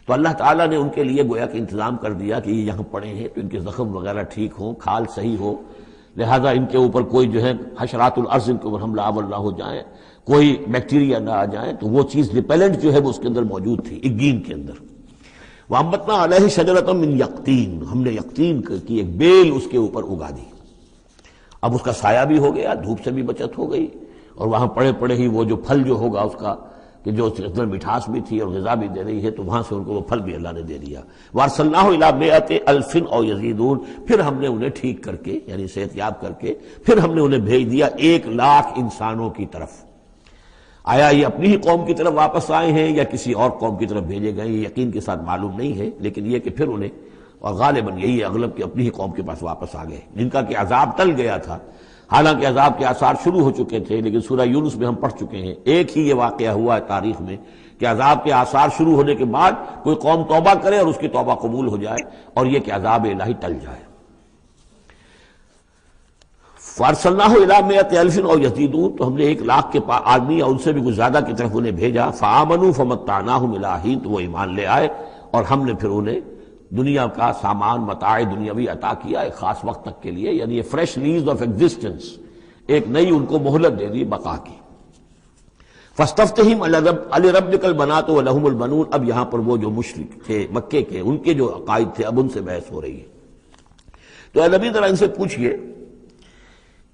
تو اللہ تعالیٰ نے ان کے لیے گویا کہ انتظام کر دیا کہ یہ یہاں پڑے ہیں تو ان کے زخم وغیرہ ٹھیک ہوں، کھال صحیح ہو، لہذا ان کے اوپر کوئی جو ہے حشرات الارض ان کے اوپر حملہ آور نہ ہو جائیں، کوئی بیکٹیریا نہ آ جائیں، تو وہ چیز ریپیلنٹ جو ہے وہ اس کے اندر موجود تھی اگین کے اندر۔ وَأَنبَتْنَا عَلَيْهِ شَجَرَةً مِّن یقطین، ہم نے یقطین کی ایک بیل اس کے اوپر اگا دی، اب اس کا سایہ بھی ہو گیا، دھوپ سے بھی بچت ہو گئی، اور وہاں پڑے پڑے ہی وہ جو پھل جو ہوگا اس کا کہ جو اندر مٹھاس بھی تھی اور غذا بھی دے رہی ہے، تو وہاں سے ان کو وہ پھل بھی اللہ نے دے دیا۔ وَأَرْسَلْنَاهُ إِلَىٰ مِائَةِ أَلْفٍ أَوْ يَزِيدُونَ، پھر ہم نے انہیں ٹھیک کر کے یعنی صحت یاب کر کے پھر ہم نے انہیں بھیج دیا 1,00,000 انسانوں کی طرف۔ آیا یہ اپنی ہی قوم کی طرف واپس آئے ہیں یا کسی اور قوم کی طرف بھیجے گئے، یہ یقین کے ساتھ معلوم نہیں ہے، لیکن یہ کہ پھر انہیں، اور غالباً یہی ہے اغلب کہ اپنی ہی قوم کے پاس واپس آ گئے، جن کا کہ عذاب ٹل گیا تھا، حالانکہ عذاب کے آثار شروع ہو چکے تھے، لیکن سورہ یونس میں ہم پڑھ چکے ہیں، ایک ہی یہ واقعہ ہوا ہے تاریخ میں کہ عذاب کے آثار شروع ہونے کے بعد کوئی قوم توبہ کرے اور اس کی توبہ قبول ہو جائے، اور یہ کہ عذاب الہی ٹل جائے۔ فَأَرْسَلْنَاهُ إِلَىٰ مِائَةِ أَلْفٍ أَوْ يَزِيدُونَ، تو ہم نے 1,00,000 کے آدمی یا ان سے بھی کچھ زیادہ کی طرف انہیں بھیجا۔ فَآمَنُوا فَمَتَّعْنَاهُمْ إِلَىٰ حِینٍ، تو وہ ایمان لے آئے اور ہم نے پھر انہیں دنیا کا سامان متاع دنیاوی عطا کیا ایک خاص وقت تک کے لیے، یعنی یہ فریش لیز آف ایگزسٹنس، ایک نئی ان کو مہلت دے دی بقا کی۔ فَاسْتَفْتِهِمْ أَلِرَبِّكَ الْبَنَاتُ وَلَهُمُ الْبَنُونَ، اب یہاں پر وہ جو مشرک تھے مکے کے، ان کے جو عقائد تھے، اب ان سے بحث ہو رہی ہے۔ تو اے نبی ذرا ان سے پوچھئے،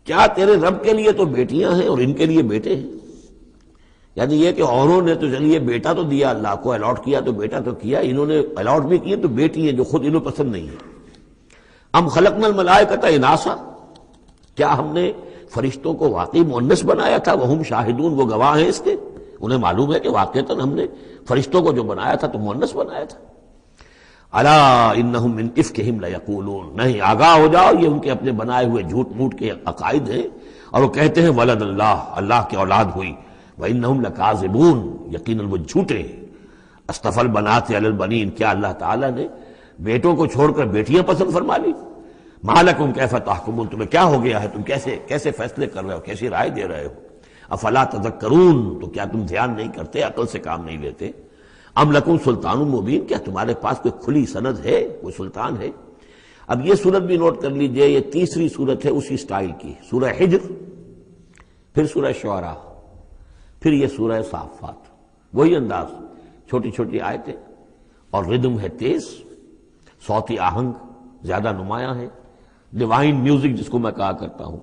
کیا تیرے رب کے لیے تو بیٹیاں ہیں اور ان کے لیے بیٹے ہیں؟ یعنی یہ کہ اوروں نے تو چلیے بیٹا تو دیا، اللہ کو الاٹ کیا تو بیٹا تو کیا، انہوں نے الاٹ بھی کیے تو بیٹی ہیں جو خود انہوں پسند نہیں ہے۔ ام خلقنا الملائکۃ اناسا، کیا ہم نے فرشتوں کو واقعی مؤنث بنایا تھا؟ وہم شاہدون، وہ گواہ ہیں اس کے، انہیں معلوم ہے کہ واقعتاً ہم نے فرشتوں کو جو بنایا تھا تو مؤنث بنایا تھا۔ الا انہم من افکہم لیقولون، نہیں آگاہ ہو جاؤ، یہ ان کے اپنے بنائے ہوئے جھوٹ موٹ کے عقائد ہیں، اور وہ کہتے ہیں ولد اللہ، اللہ کی اولاد ہوئی، وانہم لکاذبون، یقیناً وہ جھوٹے ہیں۔ اصطفى البنات علی البنین، کیا اللہ تعالیٰ نے بیٹوں کو چھوڑ کر بیٹیاں پسند فرما لی؟ ما لکم کیف تحکمون، تمہیں کیا ہو گیا ہے، تم کیسے فیصلے کر رہے ہو، کیسی رائے دے رہے ہو؟ افلا تذکرون، تو کیا تم دھیان نہیں کرتے، عقل سے کام نہیں لیتے؟ ام لکم سلطان مبین، کیا تمہارے پاس کوئی کھلی سند ہے، کوئی سلطان ہے؟ اب یہ سورت بھی نوٹ کر لیجئے، یہ تیسری سورت ہے اسی سٹائل کی، سورہ حجر، پھر سورہ شعراء، پھر یہ سورہ صافات، وہی انداز، چھوٹی چھوٹی آیتیں، اور ردم ہے تیز، صوتی آہنگ زیادہ نمایاں ہے، ڈیوائن میوزک جس کو میں کہا کرتا ہوں،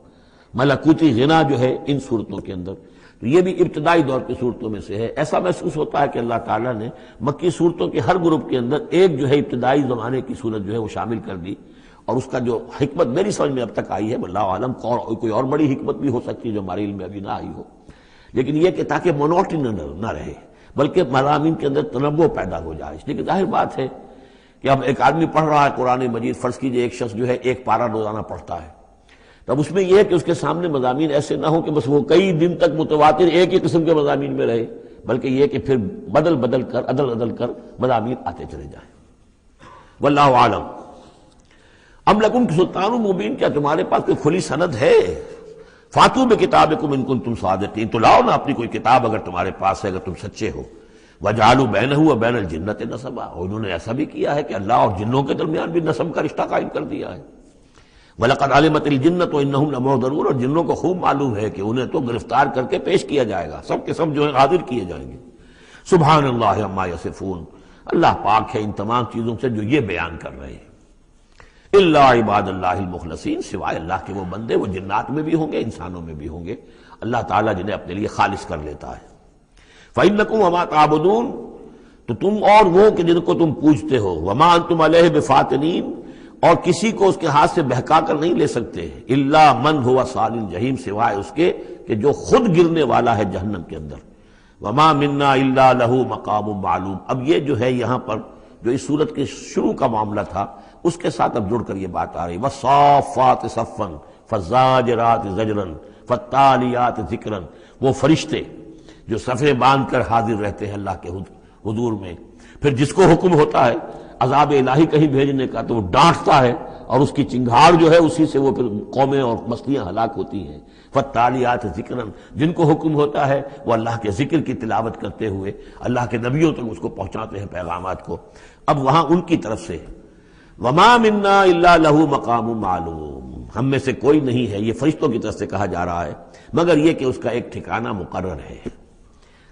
ملکوتی غنا جو ہے ان صورتوں کے اندر، تو یہ بھی ابتدائی دور کی صورتوں میں سے ہے۔ ایسا محسوس ہوتا ہے کہ اللہ تعالیٰ نے مکی صورتوں کے ہر گروپ کے اندر ایک جو ہے ابتدائی زمانے کی صورت جو ہے وہ شامل کر دی، اور اس کا جو حکمت میری سمجھ میں اب تک آئی ہے، واللہ عالم کوئی اور بڑی حکمت بھی ہو سکتی ہے جو ہمارے علم میں ابھی نہ آئی ہو، لیکن یہ کہ تاکہ مونوٹنی نہ رہے، بلکہ مضامین کے اندر تنوع پیدا ہو جائے۔ اس لیے کہ ظاہر بات ہے کہ اب ایک آدمی پڑھ رہا ہے قرآن مجید، فرض کیجئے ایک شخص جو ہے ایک پارہ روزانہ پڑھتا ہے، تب اس میں یہ ہے کہ اس کے سامنے مضامین ایسے نہ ہوں کہ بس وہ کئی دن تک متواتر ایک ہی قسم کے مضامین میں رہے، بلکہ یہ کہ پھر بدل کر عدل کر مضامین آتے چلے جائیں۔ واللہ عالم۔ ام لکم سلطان مبین، کیا تمہارے پاس کوئی کھلی سند ہے؟ فاتو بکتابکم ان کنتم صادقین، تو لاؤ نا اپنی کوئی کتاب اگر تمہارے پاس ہے، اگر تم سچے ہو۔ وجعلوا بینہ وبین الجنۃ نسبا، اور انہوں نے ایسا بھی کیا ہے کہ اللہ اور جنوں کے درمیان بھی نسب کا رشتہ قائم کر دیا ہے۔ وَلَقَدْ عَلِمَتِ الْجِنَّةُ وَإِنَّهُمْ لَمُحْضَرُونَ، اور جنوں کو خوب معلوم ہے کہ انہیں تو گرفتار کر کے پیش کیا جائے گا، سب کے سب جو ہے حاضر کیے جائیں گے۔ سبحان اللہ عما یصفون، اللہ پاک ہے ان تمام چیزوں سے جو یہ بیان کر رہے ہیں۔ الا عباد اللہ المخلصین، سوائے اللہ کے وہ بندے، وہ جنات میں بھی ہوں گے انسانوں میں بھی ہوں گے، اللہ تعالیٰ جنہیں اپنے لیے خالص کر لیتا ہے۔ فَإِنَّكُمْ وَمَا تَعْبُدُونَ، تو تم اور وہ کہ جن کو تم پوجتے ہو، وَمَا أَنْتُمْ عَلَيْهِ بِفَاتِنِينَ، اور کسی کو اس کے ہاتھ سے بہکا کر نہیں لے سکتے، الا من هو صال الجحیم، سوائے اس کے کہ جو خود گرنے والا ہے جہنم کے اندر۔ وما منا الا له مقام معلوم، اب یہ جو ہے یہاں پر جو اس صورت کے شروع کا معاملہ تھا اس کے ساتھ اب جڑ کر یہ بات آ رہی، والصافات صفا فالزاجرات زجرا فالتالیات ذکرا، وہ فرشتے جو صفیں باندھ کر حاضر رہتے ہیں اللہ کے حضور میں، پھر جس کو حکم ہوتا ہے عذاب الہی کہیں بھیجنے کا تو وہ ڈانٹتا ہے، اور اس کی چنگھاڑ جو ہے اسی سے وہ پھر قومیں اور بستیاں ہلاک ہوتی ہیں۔ فالتالیات ذکرا، جن کو حکم ہوتا ہے وہ اللہ کے ذکر کی تلاوت کرتے ہوئے اللہ کے نبیوں تک اس کو پہنچاتے ہیں پیغامات کو۔ اب وہاں ان کی طرف سے وما منا الا له مقام معلوم، ہم میں سے کوئی نہیں ہے، یہ فرشتوں کی طرف سے کہا جا رہا ہے، مگر یہ کہ اس کا ایک ٹھکانہ مقرر ہے۔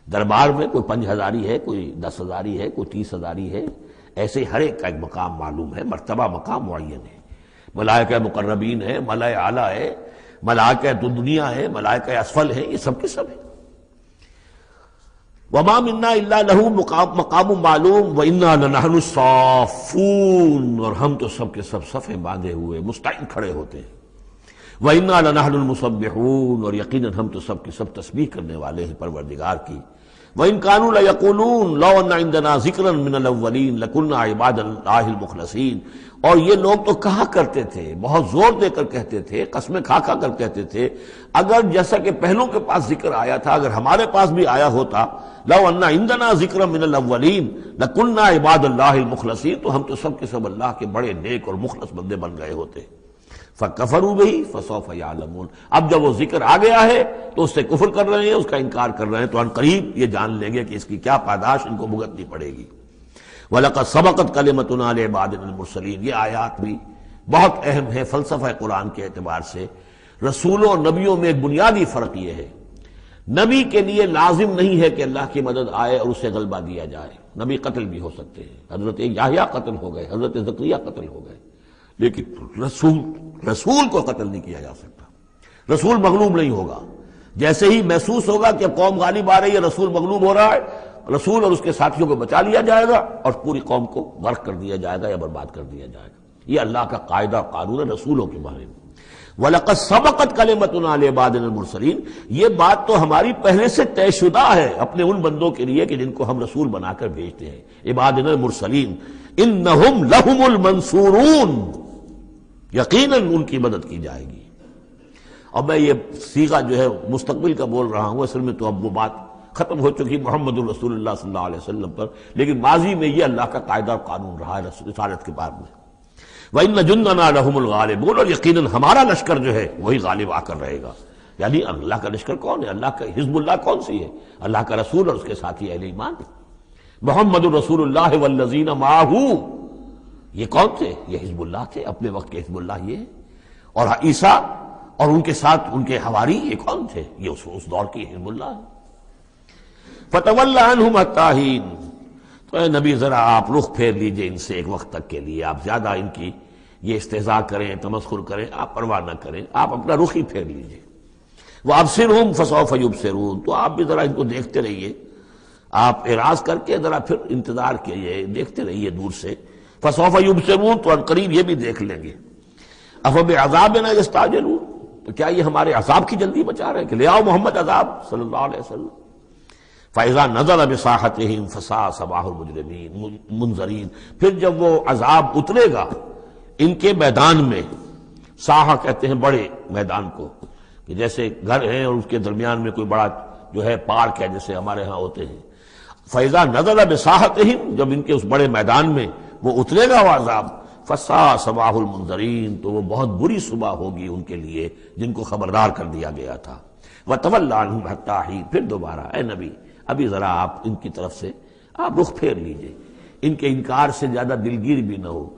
دربار میں کوئی 5000 ہے، کوئی 10,000 ہے، کوئی 30,000 ہے، ایسے ہر ایک کا ایک مقام معلوم ہے، مرتبہ مقام معین ہے۔ ملائکہ مقربین ہے، ملائکہ اعلیٰ ہے، ملائکہ دنیا ہے، ملائکہ اسفل ہے، یہ سب کے سب ہے۔ وما منا الا له مقام معلوم وانا لنحن الصافون، اور ہم تو سب کے سب صفیں باندھے ہوئے مستعد کھڑے ہوتے ہیں۔ وانا لنحن المسبحون، اور یقیناً ہم تو سب کے سب تسبیح کرنے والے ہیں پروردگار کی۔ وَإِن كَانُوا لَيَقُولُونَ لَوْ أَنَّ عِندَنَا ذِكْرًا مِّنَ الْأَوَّلِينَ لَكُنَّا عِبَادَ اللَّهِ الْمُخْلَصِينَ، اور یہ لوگ تو کہا کرتے تھے، بہت زور دے کر کہتے تھے، قسمیں کھا کر کہتے تھے، اگر جیسا کہ پہلوں کے پاس ذکر آیا تھا اگر ہمارے پاس بھی آیا ہوتا، لَوْ أَنَّ عِندَنَا ذِكْرًا مِّنَ الْأَوَّلِينَ لَكُنَّا عِبَادَ اللَّهِ الْمُخْلَصِينَ، تو ہم تو سب کے سب اللہ کے بڑے نیک اور مخلص بندے بن گئے ہوتے۔ فَكَفَرُوا بِهِ فَسَوْفَ يَعْلَمُونَ، اب جب وہ ذکر آ گیا ہے تو اس سے کفر کر رہے ہیں، اس کا انکار کر رہے ہیں، تو ان قریب یہ جان لیں گے کہ اس کی کیا پاداش ان کو بھگتنی پڑے گی۔ وَلَقَدْ سَبَقَتْ كَلِمَتُنَا لِعِبَادِنَا الْمُرْسَلِينَ، یہ آیات بھی بہت اہم ہے فلسفہ قرآن کے اعتبار سے۔ رسولوں اور نبیوں میں ایک بنیادی فرق یہ ہے، نبی کے لیے لازم نہیں ہے کہ اللہ کی مدد آئے اور اسے غلبہ دیا جائے، نبی قتل بھی ہو سکتے ہیں، حضرت یحییٰ قتل ہو گئے، حضرت زکریا قتل ہو گئے، لیکن رسول کو قتل نہیں کیا جا سکتا، رسول مغلوب نہیں ہوگا۔ جیسے ہی محسوس ہوگا کہ قوم غالب آ رہی ہے، رسول مغلوب ہو رہا ہے، رسول اور اس کے ساتھیوں کو بچا لیا جائے گا اور پوری قوم کو غرق کر دیا جائے گا یا برباد کر دیا جائے گا۔ یہ اللہ کا قاعدہ قانون ہے رسولوں کے بارے میں۔ وَلَقَدْ سَبَقَتْ كَلِمَتُنَا لِعِبَادِنَا الْمُرْسَلِينَ، یہ بات تو ہماری پہلے سے طے شدہ ہے اپنے ان بندوں کے لیے کہ جن کو ہم رسول بنا کر بھیجتے ہیں، عبادنا المرسلین، انہم لہم المنصورون، یقیناً ان کی مدد کی جائے گی۔ اب میں یہ صیغہ جو ہے مستقبل کا بول رہا ہوں، اصل میں تو اب وہ بات ختم ہو چکی محمد الرسول اللہ صلی اللہ علیہ وسلم پر، لیکن ماضی میں یہ اللہ کا قاعدہ اور قانون رہا ہے رسالت کے بعد میں۔ وَإِنَّ جُنْدَنَا لَهُمُ الْغَالِبُونَ، اور یقیناً ہمارا لشکر جو ہے وہی غالب آ کر رہے گا۔ یعنی اللہ کا لشکر کون ہے؟ اللہ کا حزب اللہ کون سی ہے؟ اللہ کا رسول اور اس کے ساتھی اہل ایمان۔ محمد الرسول اللہ والذین معہ، یہ کون تھے؟ یہ حزب اللہ تھے، اپنے وقت کے حزب اللہ یہ ہے۔ اور عیسیٰ اور ان کے ساتھ ان کے حواری یہ کون تھے؟ یہ اس دور کی حزب اللہ ہے۔ فَتَوَلَّ عَنْهُمْ حَتَّىٰ حِينٍ، تو اے نبی ذرا آپ رخ پھیر لیجئے ان سے ایک وقت تک کے لیے، آپ زیادہ ان کی یہ استہزاء کریں، تمسخر کریں، آپ پرواہ نہ کریں، آپ اپنا رخ ہی پھیر لیجئے۔ وَأَبْصِرْهُمْ فَسَوْفَ يُبْصِرُونَ، تو آپ بھی ذرا ان کو دیکھتے رہیے، آپ اعراض کر کے ذرا پھر انتظار کیجئے، دیکھتے رہیے دور سے۔ فَسَوْفَ يُبْصِرُونَ، تو عنقریب یہ بھی دیکھ لیں گے۔ أَفَبِعَذَابِنَا يَسْتَعْجِلُونَ، تو کیا یہ ہمارے عذاب کی جلدی مچا رہے ہیں کہ لے آؤ محمد عذاب صلی اللہ علیہ وسلم۔ فَإِذَا نَزَلَ بِسَاحَتِهِمْ فَسَاءَ صَبَاحُ الْمُجْرِمِينَ منذرین، پھر جب وہ عذاب اترے گا ان کے میدان میں، ساحہ کہتے ہیں بڑے میدان کو، کہ جیسے گھر ہیں اور اس کے درمیان میں کوئی بڑا جو ہے پارک ہے جیسے ہمارے ہاں ہوتے ہیں۔ فَإِذَا نَزَلَ بِسَاحَتِهِمْ، جب ان کے اس بڑے میدان میں وہ اترے گا وہ عذاب، فَسَاءَ صَبَاحُ الْمُنذَرِينَ، تو وہ بہت بری صبح ہوگی ان کے لیے جن کو خبردار کر دیا گیا تھا۔ وَتَوَلَّ عَنْهُمْ حَتَّىٰ حِينٍ، پھر دوبارہ اے نبی ابھی ذرا آپ ان کی طرف سے آپ رخ پھیر لیجئے، ان کے انکار سے زیادہ دلگیر بھی نہ ہو،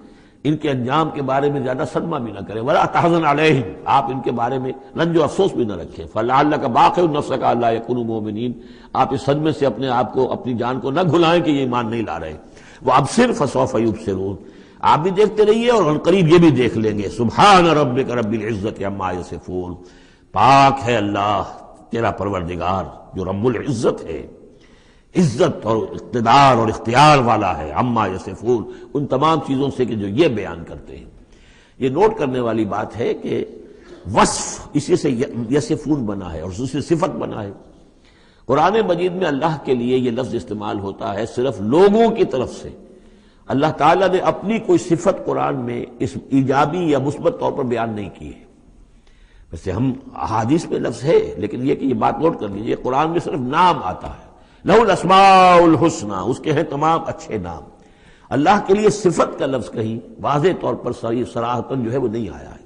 ان کے انجام کے بارے میں زیادہ صدمہ بھی نہ کریں۔ وَلَا تَحْزَنْ عَلَيْهِمْ، آپ ان کے بارے میں رنج و افسوس بھی نہ رکھیں۔ فَلَعَلَّكَ بَاخِعٌ نَفْسَكَ أَلَّا يَكُونُوا مُؤْمِنِينَ، آپ اس صدمے سے اپنے آپ کو، اپنی جان کو نہ گھلائیں کہ یہ ایمان نہیں لا رہے۔ وَأَبْصِرْ فَسَوْفَ يُبْصِرُونَ، آپ بھی دیکھتے رہیے اور عنقریب یہ بھی دیکھ لیں گے۔ سبحان ربک رب العزت عما یصفون، پاک ہے اللہ تیرا پروردگار جو رب العزت ہے، عزت اور اقتدار اور اختیار والا ہے، عما یصفون، ان تمام چیزوں سے کہ جو یہ بیان کرتے ہیں۔ یہ نوٹ کرنے والی بات ہے کہ وصف اسی سے یصفون بنا ہے اور اسی سے صفت بنا ہے۔ قرآن مجید میں اللہ کے لیے یہ لفظ استعمال ہوتا ہے صرف لوگوں کی طرف سے۔ اللہ تعالیٰ نے اپنی کوئی صفت قرآن میں اس ایجابی یا مثبت طور پر بیان نہیں کی ہے۔ ویسے ہم احادیث میں لفظ ہے، لیکن یہ کہ یہ بات نوٹ کر لیجیے، قرآن میں صرف نام آتا ہے، لہ الاسماء الحسنی، اس کے ہیں تمام اچھے نام۔ اللہ کے لیے صفت کا لفظ کہیں واضح طور پر صراحتاً جو ہے وہ نہیں آیا ہے۔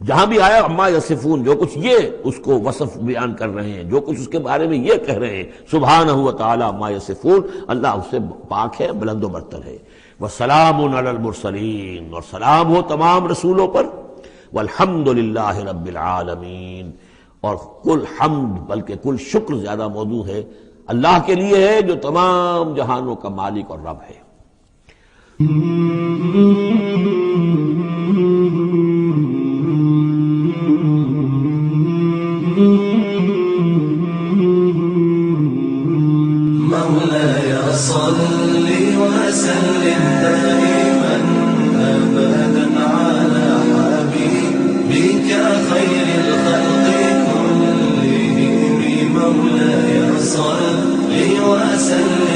جہاں بھی آیا عما یصفون، جو کچھ یہ اس کو وصف بیان کر رہے ہیں، جو کچھ اس کے بارے میں یہ کہہ رہے ہیں، سبحانہ و تعالی عما یصفون، اللہ اس سے پاک ہے، بلند و برتر ہے۔ وسلام علی المرسلین، اور سلام ہو تمام رسولوں پر، والحمد للہ رب العالمین، اور کل حمد بلکہ کل شکر زیادہ موضوع ہے اللہ کے لیے ہے جو تمام جہانوں کا مالک اور رب ہے۔ مولاي صل وسلم دائما أبدا على حبيبك خير الخلق كلهم، مولاي صل وسلم